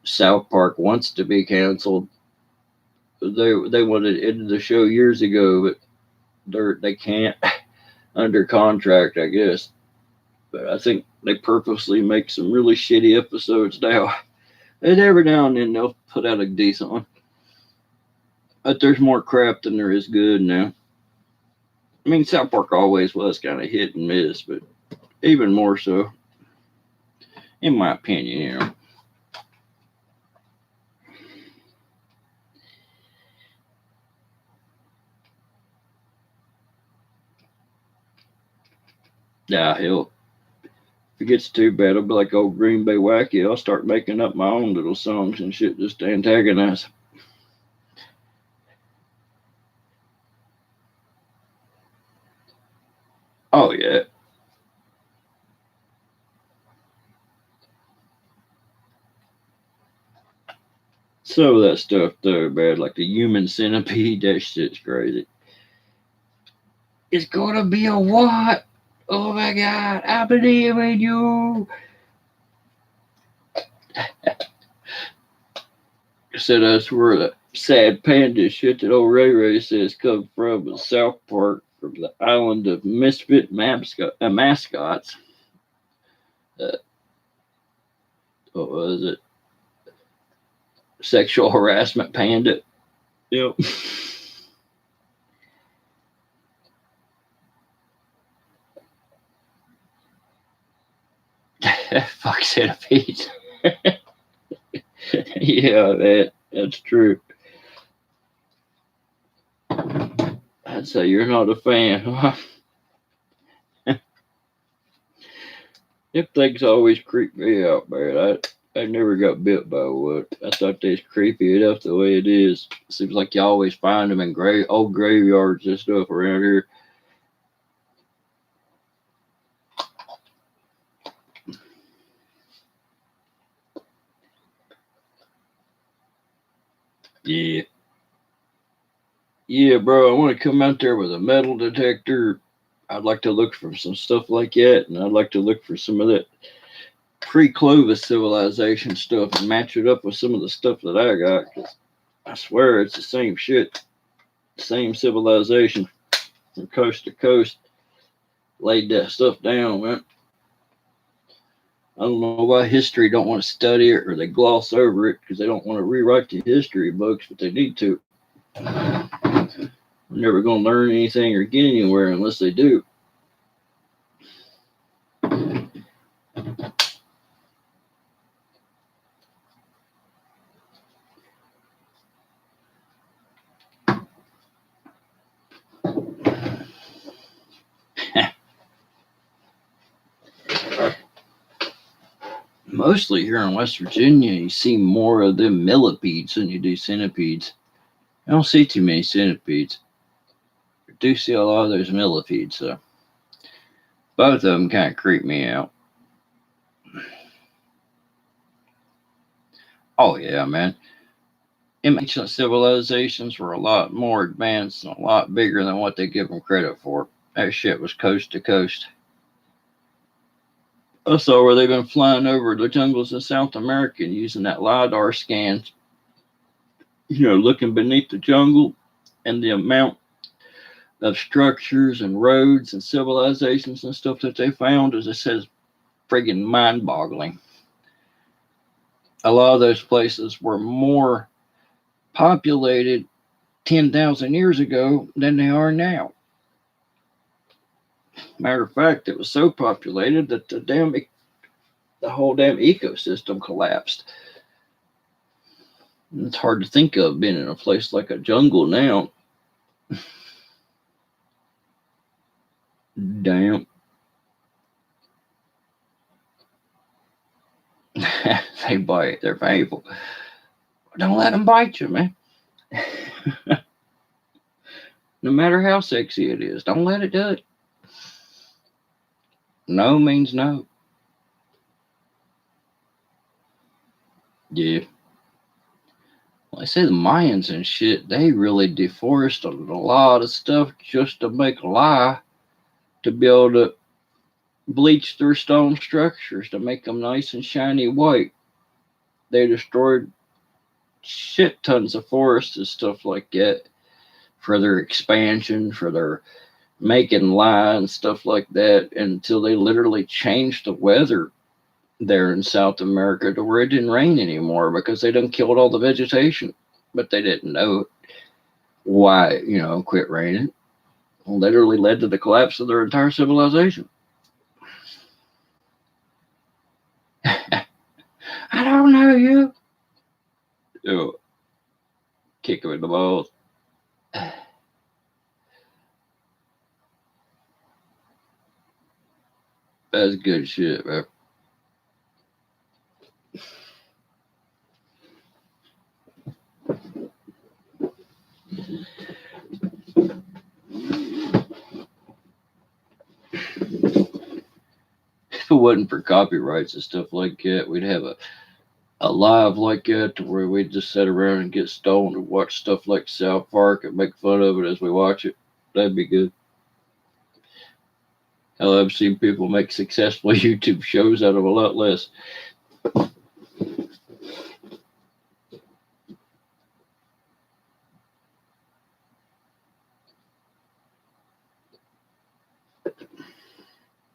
South Park wants to be canceled. They wanted to end the show years ago, but they can't under contract, I guess. But I think they purposely make some really shitty episodes now. And every now and then they'll put out a decent one. But there's more crap than there is good now. I mean, South Park always was kind of hit and miss, but even more so, in my opinion, Yeah, hell. If it gets too bad, I'll be like old Green Bay Wacky. I'll start making up my own little songs and shit just to antagonize. Oh, yeah. Some of that stuff, though, man, like the human centipede, that shit's crazy. It's gonna be a what? Oh my God, I believe in you. So that's where the sad panda shit that old Ray Ray says comes from, in South Park, from the island of misfit mascots. What was it? Sexual harassment panda. Yep. Fuck centipedes. Yeah, that's true. I'd say you're not a fan, huh? Them things always creep me out, man. I never got bit by one. I thought they was creepy enough the way it is. Seems like you always find them in old graveyards and stuff around here. Yeah. Yeah, bro, I want to come out there with a metal detector. I'd like to look for some stuff like that, and I'd like to look for some of that pre-Clovis civilization stuff and match it up with some of the stuff that I got. 'Cause I swear it's the same shit, same civilization from coast to coast. Laid that stuff down, man. I don't know why history don't want to study it or they gloss over it because they don't want to rewrite the history books, but they need to. We're never going to learn anything or get anywhere unless they do. Mostly here in West Virginia, you see more of them millipedes than you do centipedes. I don't see too many centipedes. I do see a lot of those millipedes, so both of them kind of creep me out. Oh yeah, man. Ancient civilizations were a lot more advanced and a lot bigger than what they give them credit for. That shit was coast to coast. I saw where they've been flying over the jungles of South America and using that LiDAR scans, looking beneath the jungle, and the amount of structures and roads and civilizations and stuff that they found, as it says, friggin' mind-boggling. A lot of those places were more populated 10,000 years ago than they are now. Matter of fact, it was so populated that the whole damn ecosystem collapsed. It's hard to think of being in a place like a jungle now. Damn. They bite. They're painful. Don't let them bite you, man. No matter how sexy it is, don't let it do it. No means no. Yeah. Well, I say the Mayans and shit, they really deforested a lot of stuff just to make a lie, to be able to bleach their stone structures to make them nice and shiny white. They destroyed shit tons of forests and stuff like that for their expansion, for their making lye and stuff like that, until they literally changed the weather there in South America to where it didn't rain anymore because they done killed all the vegetation. But they didn't know why, quit raining. Literally led to the collapse of their entire civilization. I don't know you. Oh, kick him in the balls. That's good shit, man. If it wasn't for copyrights and stuff like that, we'd have a live like that to where we'd just sit around and get stoned and watch stuff like South Park and make fun of it as we watch it. That'd be good. Hell, I've seen people make successful YouTube shows out of a lot less.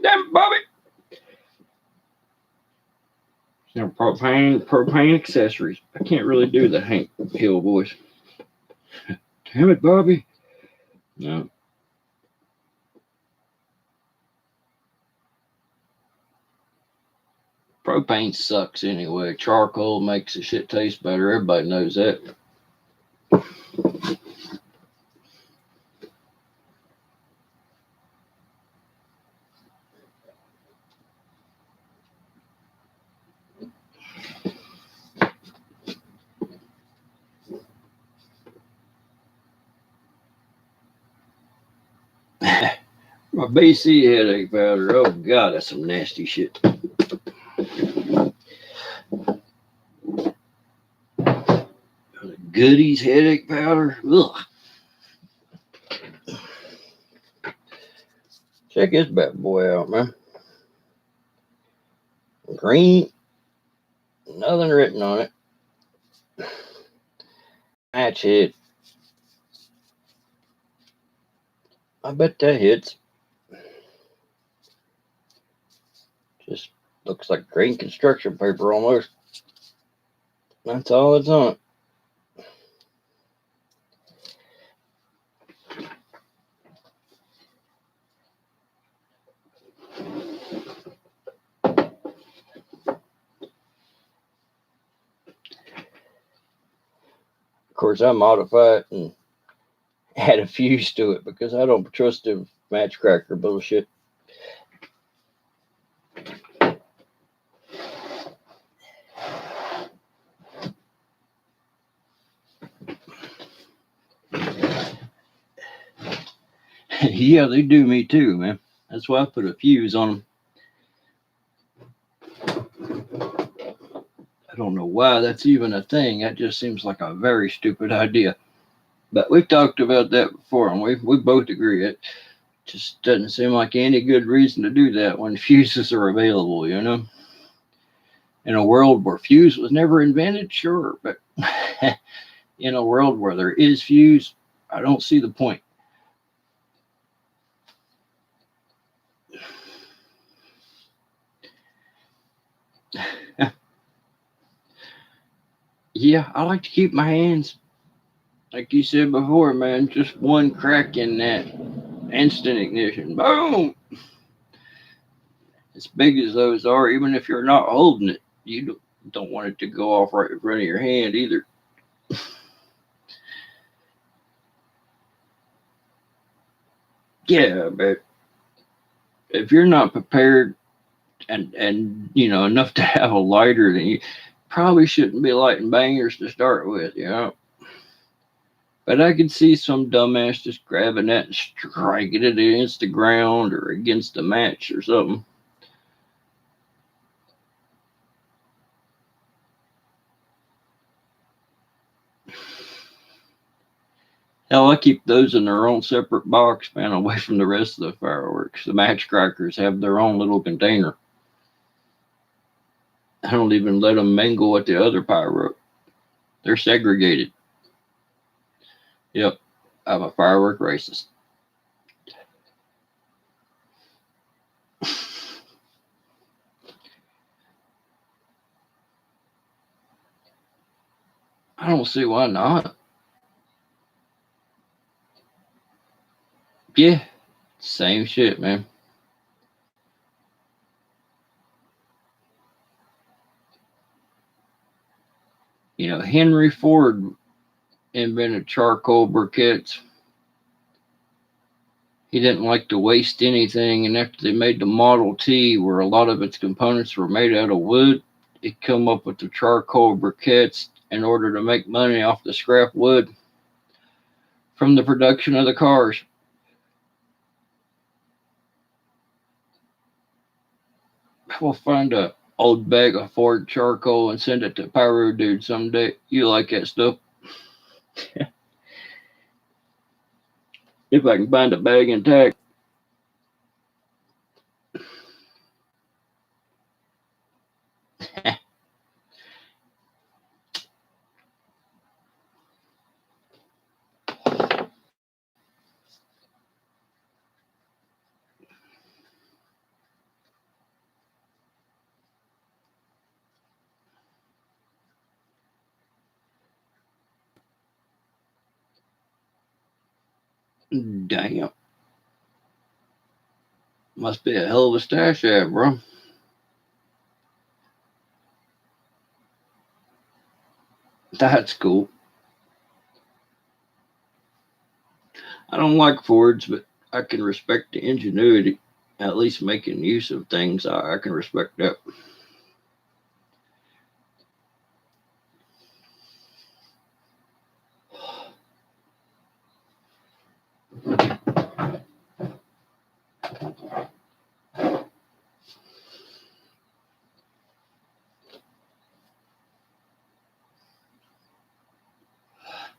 Damn, Bobby! Propane accessories. I can't really do the Hank Hill voice. Damn it, Bobby. No. Propane sucks anyway. Charcoal makes the shit taste better. Everybody knows that. My BC headache powder. Oh God, that's some nasty shit. Goodies headache powder. Ugh. Check this bad boy out, man. Green, nothing written on it. Match hit. I bet that hits. Just looks like green construction paper almost. That's all it's on it. Of course, I modified it and add a fuse to it because I don't trust the match cracker bullshit. Yeah, they do me too, man. That's why I put a fuse on them. I don't know why that's even a thing. That just seems like a very stupid idea. But we've talked about that before, and we both agree it just doesn't seem like any good reason to do that when fuses are available, you know? In a world where fuse was never invented, sure, but in a world where there is fuse, I don't see the point. Yeah, I like to keep my hands, like you said before, man, just one crack in that instant ignition. Boom! As big as those are, even if you're not holding it, you don't want it to go off right in front of your hand either. Yeah, but if you're not prepared and you know enough to have a lighter, then you probably shouldn't be lighting bangers to start with, you know. But I could see some dumbass just grabbing that and striking it against the ground or against the match or something. Hell, I keep those in their own separate box, man, away from the rest of the fireworks. The match crackers have their own little container. I don't even let them mingle with the other pyro. They're segregated. Yep, I'm a firework racist. I don't see why not. Yeah, same shit, man. You know, Henry Ford invented charcoal briquettes. He didn't like to waste anything, and after they made the Model T, where a lot of its components were made out of wood, he come up with the charcoal briquettes in order to make money off the scrap wood from the production of the cars. We'll find a old bag of Ford charcoal and send it to Pyro Dude someday. You like that stuff? If I can find a bag intact. Damn. Must be a hell of a stash there, bro. That's cool. I don't like Fords, but I can respect the ingenuity. At least making use of things, I can respect that.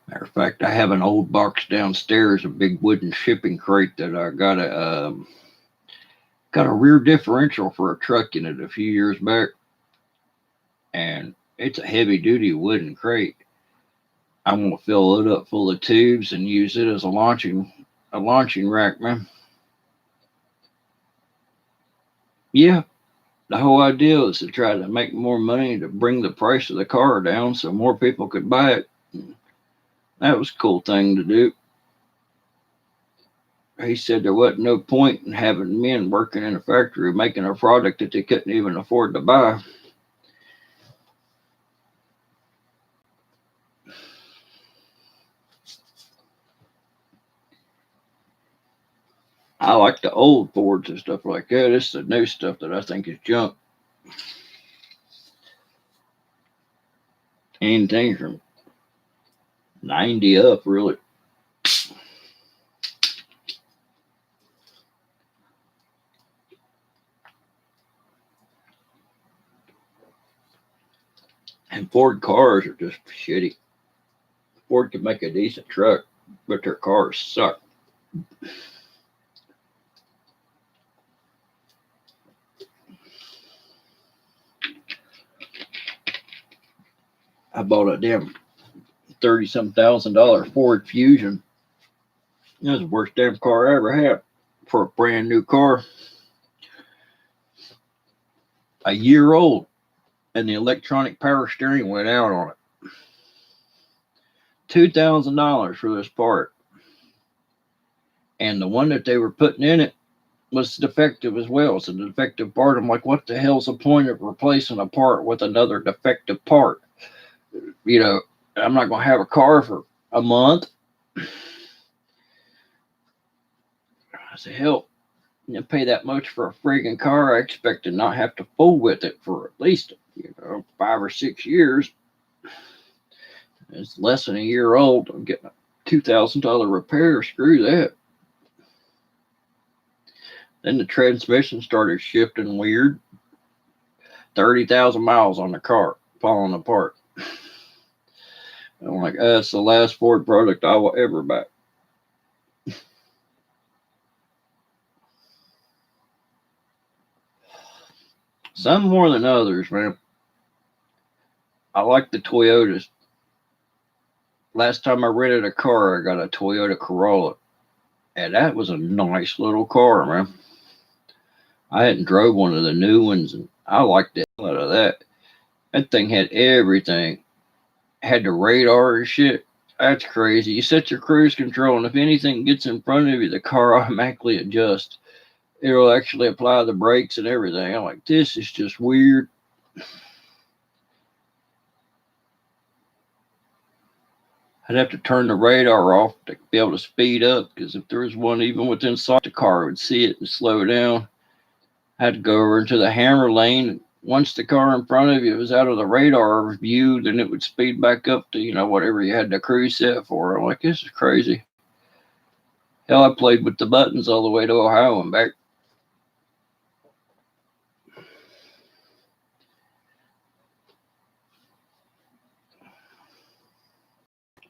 Matter of fact, I have an old box downstairs, a big wooden shipping crate that I got a rear differential for a truck in it a few years back, and it's a heavy duty wooden crate. I'm gonna fill it up full of tubes and use it as a launching rack, man. Yeah, the whole idea is to try to make more money to bring the price of the car down so more people could buy it. That was a cool thing to do. He said there wasn't no point in having men working in a factory making a product that they couldn't even afford to buy. I like the old Fords and stuff like that. It's the new stuff that I think is junk. Anything from 90 up, really. And Ford cars are just shitty. Ford can make a decent truck, but their cars suck. I bought a damn $30-some thousand Ford Fusion. It was the worst damn car I ever had for a brand new car. A year old, and the electronic power steering went out on it. $2,000 for this part. And the one that they were putting in it was defective as well. It's a defective part. I'm like, what the hell's the point of replacing a part with another defective part? You know, I'm not going to have a car for a month. I said, hell, you pay that much for a friggin' car. I expect to not have to fool with it for at least 5 or 6 years. It's less than a year old. I'm getting a $2,000 repair. Screw that. Then the transmission started shifting weird. 30,000 miles on the car, falling apart. I'm like, that's the last Ford product I will ever buy. Some more than others, man. I like the Toyotas. Last time I rented a car, I got a Toyota Corolla. And that was a nice little car, man. I hadn't drove one of the new ones, and I liked the hell out of that. That thing had everything. Had the radar and shit. That's crazy. You set your cruise control, and if anything gets in front of you, the car automatically adjusts. It'll actually apply the brakes and everything. I'm like, this is just weird. I'd have to turn the radar off to be able to speed up, because if there was one even within sight, the car would see it and slow down. I had to go over into the hammer lane. Once the car in front of you was out of the radar view, then it would speed back up to, whatever you had the cruise set for. I'm like, this is crazy. Hell, I played with the buttons all the way to Ohio and back.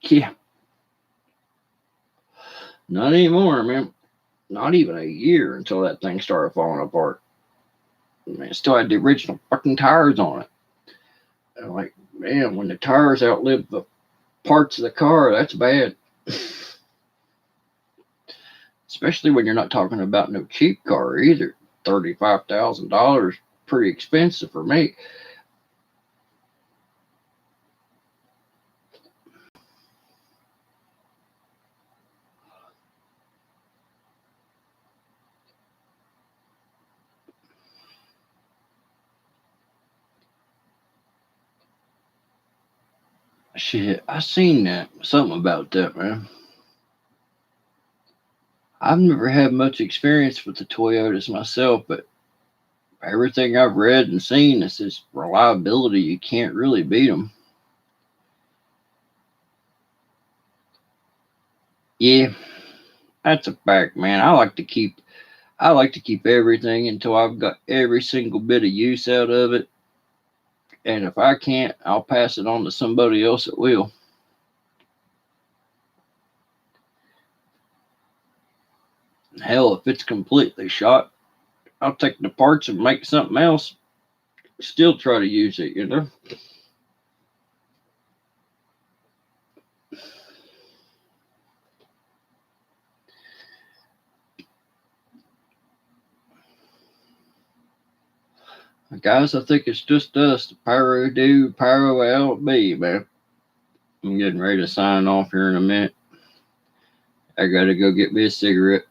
Yeah. Not anymore, man. Not even a year until that thing started falling apart. Man, still had the original fucking tires on it. I'm like, man, when the tires outlive the parts of the car, that's bad. Especially when you're not talking about no cheap car either. $35,000, pretty expensive for me. Shit, I seen that. Something about that, man. I've never had much experience with the Toyotas myself, but everything I've read and seen is this reliability. You can't really beat them. Yeah, that's a fact, man. I like to keep everything until I've got every single bit of use out of it. And if I can't, I'll pass it on to somebody else that will. Hell, if it's completely shot, I'll take the parts and make something else. Still try to use it, you know? Guys, I think it's just us, the Pyro dude, Pyro LB, man. I'm getting ready to sign off here in a minute. I gotta go get me a cigarette.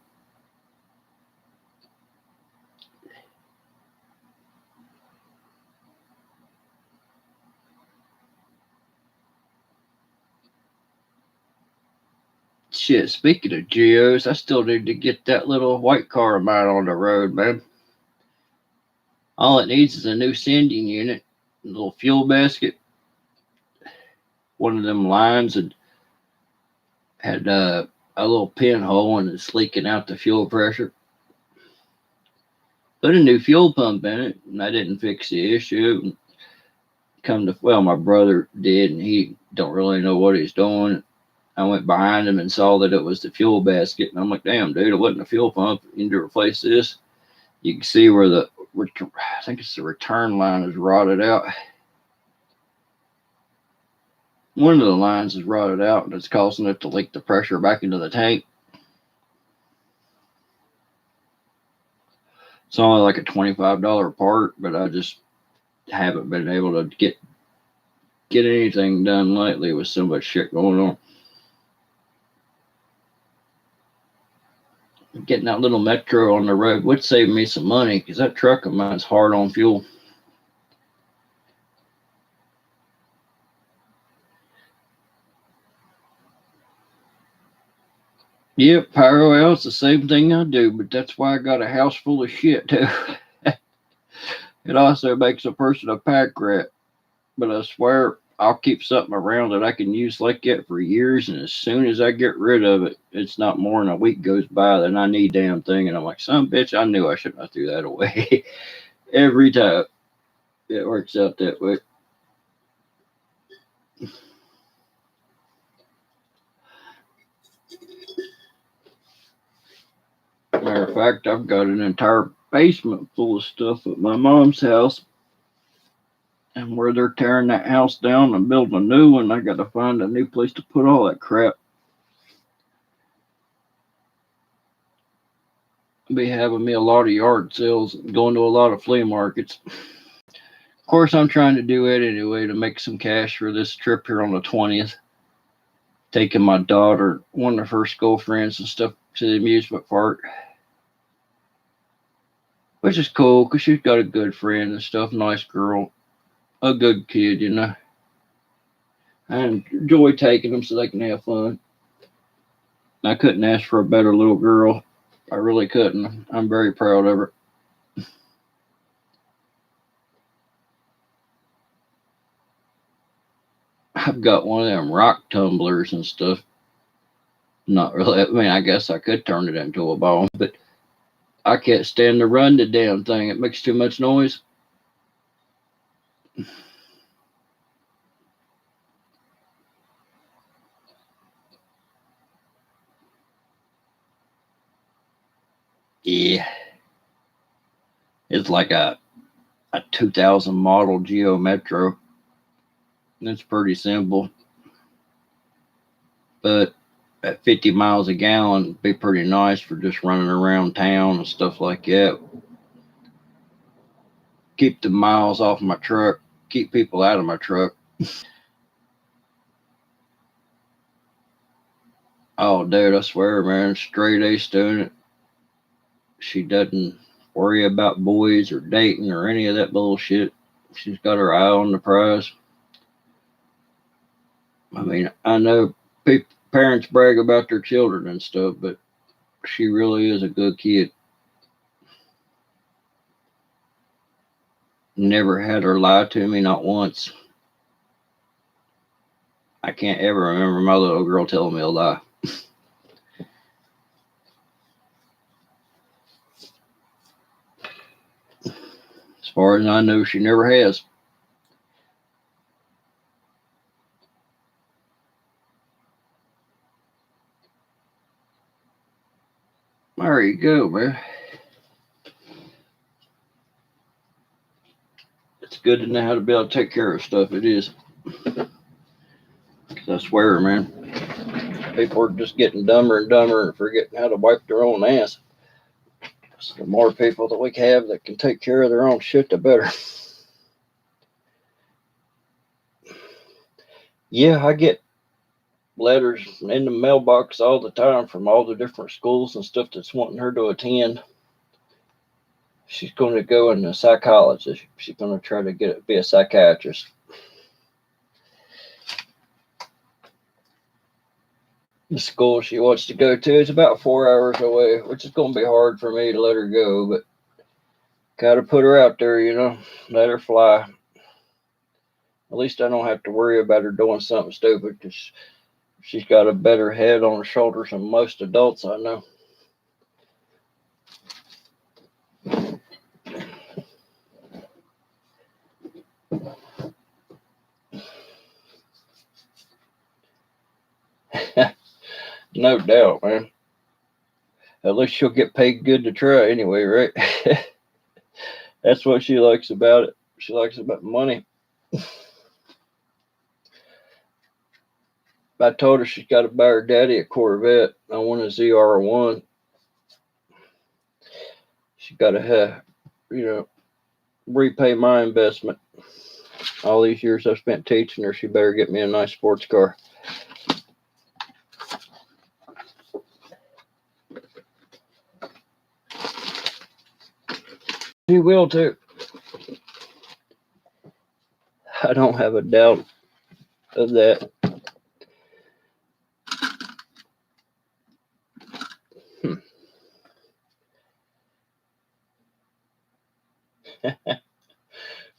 Shit, speaking of geos, I still need to get that little white car of mine on the road, man. All it needs is a new sending unit, a little fuel basket. One of them lines had a little pinhole and it's leaking out the fuel pressure. Put a new fuel pump in it, and I didn't fix the issue. My brother did, and he don't really know what he's doing. I went behind him and saw that it was the fuel basket, and I'm like, damn, dude, it wasn't a fuel pump. You need to replace this. You can see where I think it's the return line is rotted out. One of the lines is rotted out, and it's causing it to leak the pressure back into the tank. It's only like a $25 part, but I just haven't been able to get anything done lately with so much shit going on. Getting that little Metro on the road would save me some money because that truck of mine's hard on fuel. Yep, Pyro L, it's the same thing I do, but that's why I got a house full of shit too. It also makes a person a pack rat, but I swear I'll keep something around that I can use like that for years, and as soon as I get rid of it, it's not more than a week goes by than I need damn thing, and I'm like, son of a bitch, I knew I shouldn't have threw that away. Every time. It works out that way. Matter of fact, I've got an entire basement full of stuff at my mom's house. And where they're tearing that house down and building a new one, I got to find a new place to put all that crap. I'll be having me a lot of yard sales and going to a lot of flea markets. Of course, I'm trying to do it anyway to make some cash for this trip here on the 20th. Taking my daughter, one of her school friends and stuff, to the amusement park. Which is cool because she's got a good friend and stuff, nice girl. A good kid, you know. I enjoy taking them so they can have fun. I couldn't ask for a better little girl. I really couldn't. I'm very proud of her. I've got one of them rock tumblers and stuff. Not really. I mean, I guess I could turn it into a ball, but I can't stand to run the damn thing. It makes too much noise. Yeah. It's like a 2000 model Geo Metro. It's pretty simple. But at 50 miles a gallon, it'd be pretty nice for just running around town and stuff like that. Keep the miles off my truck. Keep people out of my truck. Oh, dude, I swear, man, straight ace doing it. She doesn't worry about boys or dating or any of that bullshit. She's got her eye on the prize. I mean, I know parents brag about their children and stuff, but she really is a good kid. Never had her lie to me, not once. I can't ever remember my little girl telling me a lie. As far as I know, she never has. There you go, man. It's good to know how to be able to take care of stuff. It is. 'Cause I swear, man, people are just getting dumber and dumber and forgetting how to wipe their own ass. So the more people that we have that can take care of their own shit, the better. Yeah, I get letters in the mailbox all the time from all the different schools and stuff that's wanting her to attend. She's going to go into psychology. She's going to try to be a psychiatrist. The school she wants to go to is about 4 hours away, which is going to be hard for me to let her go, but got to put her out there, let her fly. At least I don't have to worry about her doing something stupid, because she's got a better head on her shoulders than most adults I know. No doubt, man. At least she'll get paid good to try anyway, right? That's what she likes about it. She likes about money. I told her she's got to buy her daddy a Corvette. I want a ZR1. She's got to have, repay my investment. All these years I've spent teaching her, she better get me a nice sports car. She will too. I don't have a doubt of that.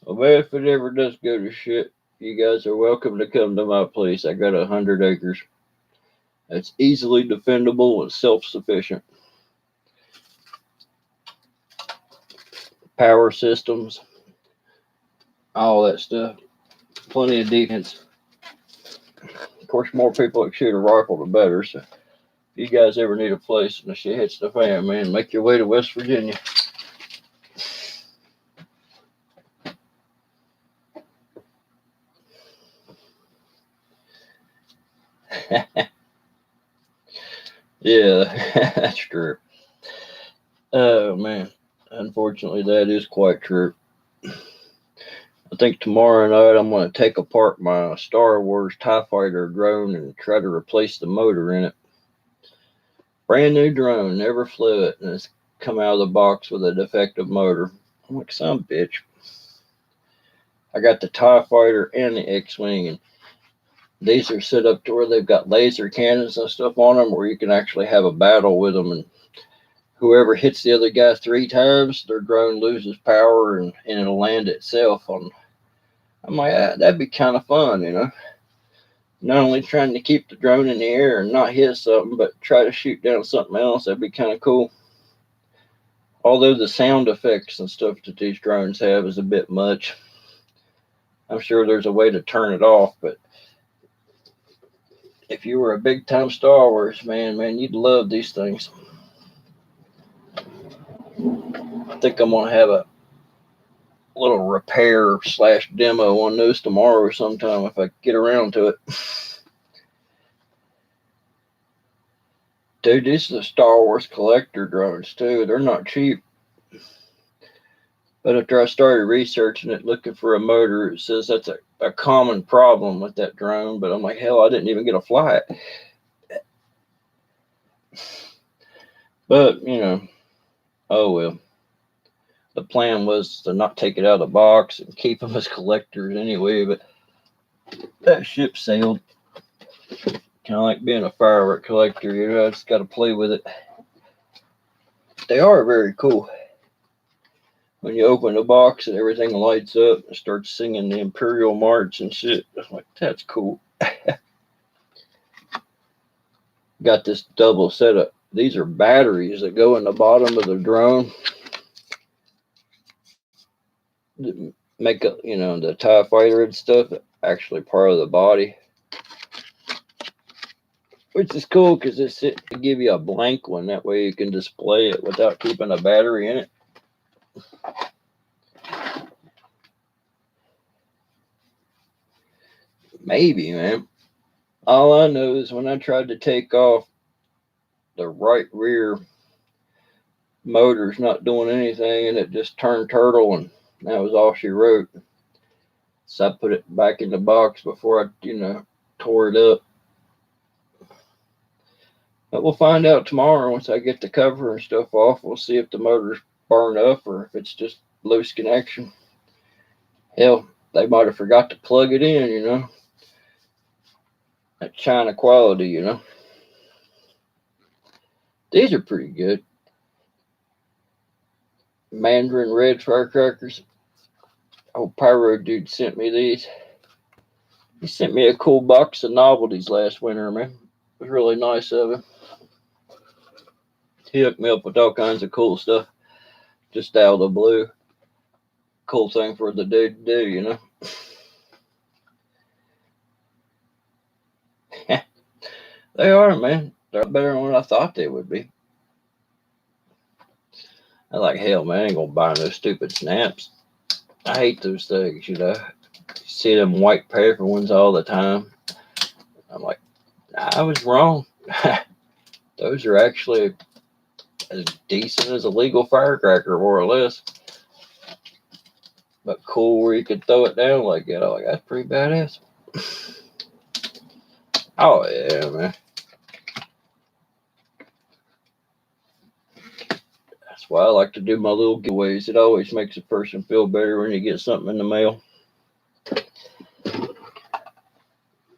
Well, if it ever does go to shit, you guys are welcome to come to my place. I got 100 acres. It's easily defendable and self-sufficient. Power systems, all that stuff. Plenty of defense. Of course, more people that shoot a rifle, the better. So, if you guys ever need a place and the shit hits the fan, man, make your way to West Virginia. Yeah, that's true. Oh, man. Unfortunately, that is quite true. I think tomorrow night I'm going to take apart my Star Wars TIE Fighter drone and try to replace the motor in it. Brand new drone, never flew it, and it's come out of the box with a defective motor. I'm like, son of a bitch. I got the TIE Fighter and the X-Wing, and these are set up to where they've got laser cannons and stuff on them where you can actually have a battle with them, and whoever hits the other guy 3 times, their drone loses power and it'll land itself on. I'm like, that'd be kind of fun, Not only trying to keep the drone in the air and not hit something, but try to shoot down something else. That'd be kind of cool. Although the sound effects and stuff that these drones have is a bit much. I'm sure there's a way to turn it off, but if you were a big time Star Wars man, you'd love these things. I think I'm going to have a little repair / demo on those tomorrow or sometime if I get around to it. Dude, these are the Star Wars collector drones too. They're not cheap. But after I started researching it, looking for a motor, it says that's a common problem with that drone. But I'm like, hell, I didn't even get to fly it. But, oh well. The plan was to not take it out of the box and keep them as collectors anyway, but that ship sailed. Kind of like being a firework collector, I just got to play with it. They are very cool. When you open the box and everything lights up and starts singing the Imperial March and shit, I'm like, that's cool. Got this double setup. These are batteries that go in the bottom of the drone. Make up, the TIE Fighter and stuff, actually part of the body. which is cool because they give you a blank one. That way you can display it without keeping a battery in it. Maybe, man. All I know is when I tried to take off, the right rear motor's not doing anything, and it just turned turtle, and that was all she wrote. So I put it back in the box before I, tore it up. But we'll find out tomorrow once I get the cover and stuff off. We'll see if the motor's burned up or if it's just loose connection. Hell, they might have forgot to plug it in, That China quality, These are pretty good. Mandarin red firecrackers. Old Pyro dude sent me these. He sent me a cool box of novelties last winter, man. It was really nice of him. He hooked me up with all kinds of cool stuff. Just out of the blue. Cool thing for the dude to do, They are, man. They're better than what I thought they would be. I like, hell, man, I ain't gonna buy no stupid snaps. I hate those things, You see them white paper ones all the time. I'm like, I was wrong. Those are actually as decent as a legal firecracker, more or less. But cool where you could throw it down like that. I'm like, that's pretty badass. Oh, yeah, man. That's why I like to do my little giveaways. It always makes a person feel better when you get something in the mail.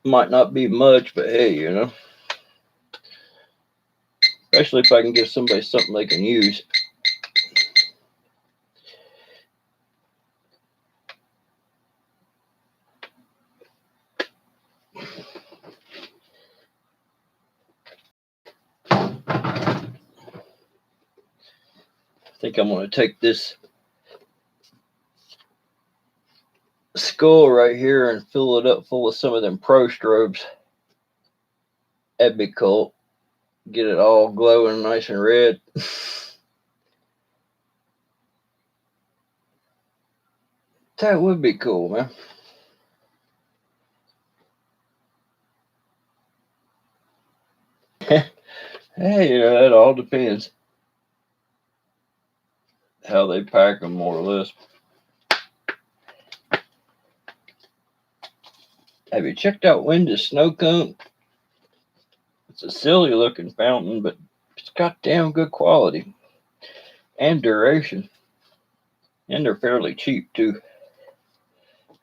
Might not be much, but hey, Especially if I can give somebody something they can use. I think I'm going to take this skull right here and fill it up full of some of them Pro strobes. That'd be cool. Get it all glowing nice and red. That would be cool, man. Hey, that all depends how they pack them, more or less. Have you checked out Wendy's snow cone? It's a silly looking fountain, but it's got damn good quality and duration. And they're fairly cheap too.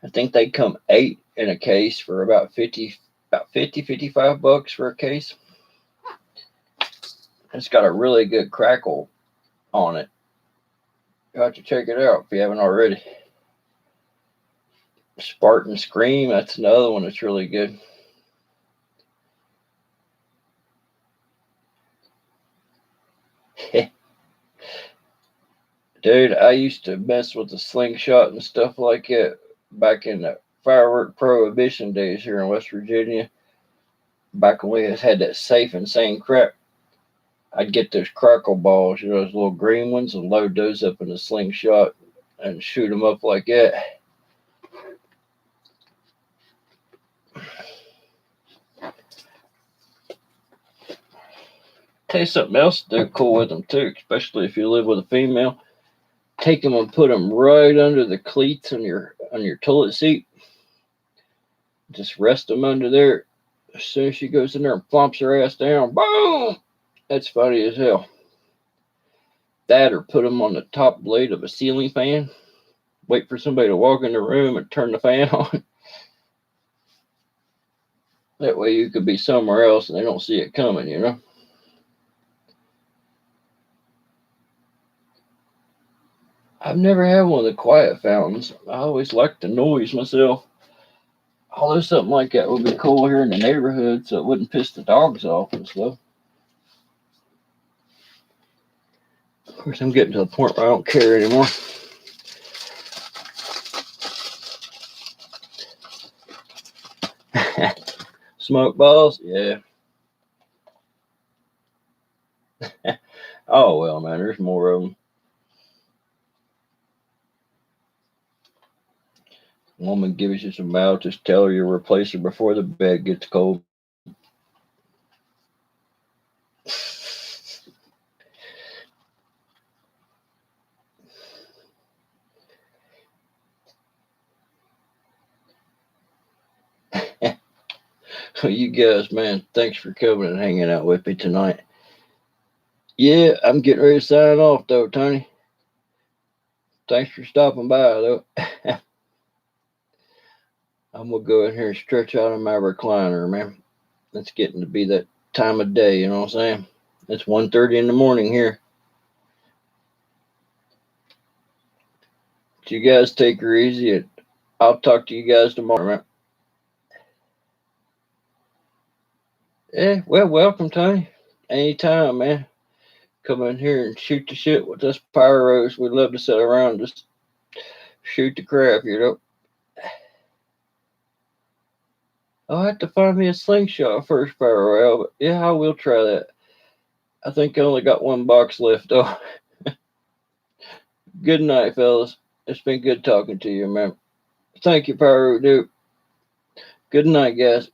I think they come 8 in a case for about 55 bucks for a case. It's got a really good crackle on it. You have to check it out if you haven't already. Spartan Scream, that's another one that's really good. Dude, I used to mess with the slingshot and stuff like that back in the firework prohibition days here in West Virginia. Back when we had that safe and sane crap. I'd get those crackle balls, those little green ones, and load those up in a slingshot and shoot them up like that. Tell you something else to do cool with them too, especially if you live with a female. Take them and put them right under the cleats on your toilet seat. Just rest them under there. As soon as she goes in there and flumps her ass down, boom! That's funny as hell. That, or put them on the top blade of a ceiling fan. Wait for somebody to walk in the room and turn the fan on. That way you could be somewhere else and they don't see it coming, I've never had one of the quiet fountains. I always liked the noise myself. Although something like that would be cool here in the neighborhood so it wouldn't piss the dogs off and stuff. Of course, I'm getting to the point where I don't care anymore. Smoke balls? Yeah. Oh, well, man, there's more of them. Woman gives you some mouth, just tell her you replace her before the bed gets cold. You guys, man, thanks for coming and hanging out with me tonight. Yeah, I'm getting ready to sign off, though, Tony. Thanks for stopping by, though. I'm going to go in here and stretch out in my recliner, man. It's getting to be that time of day, you know what I'm saying? It's 1:30 in the morning here. You guys take her easy, and I'll talk to you guys tomorrow, man. Yeah, well, welcome, Tony. Anytime, man. Come in here and shoot the shit with us pyros. We love to sit around and just shoot the crap, you know. I'll have to find me a slingshot first, Pyro, but yeah, I will try that. I think I only got one box left, though. Good night, fellas. It's been good talking to you, man. Thank you, Pyro, dude. Good night, guys.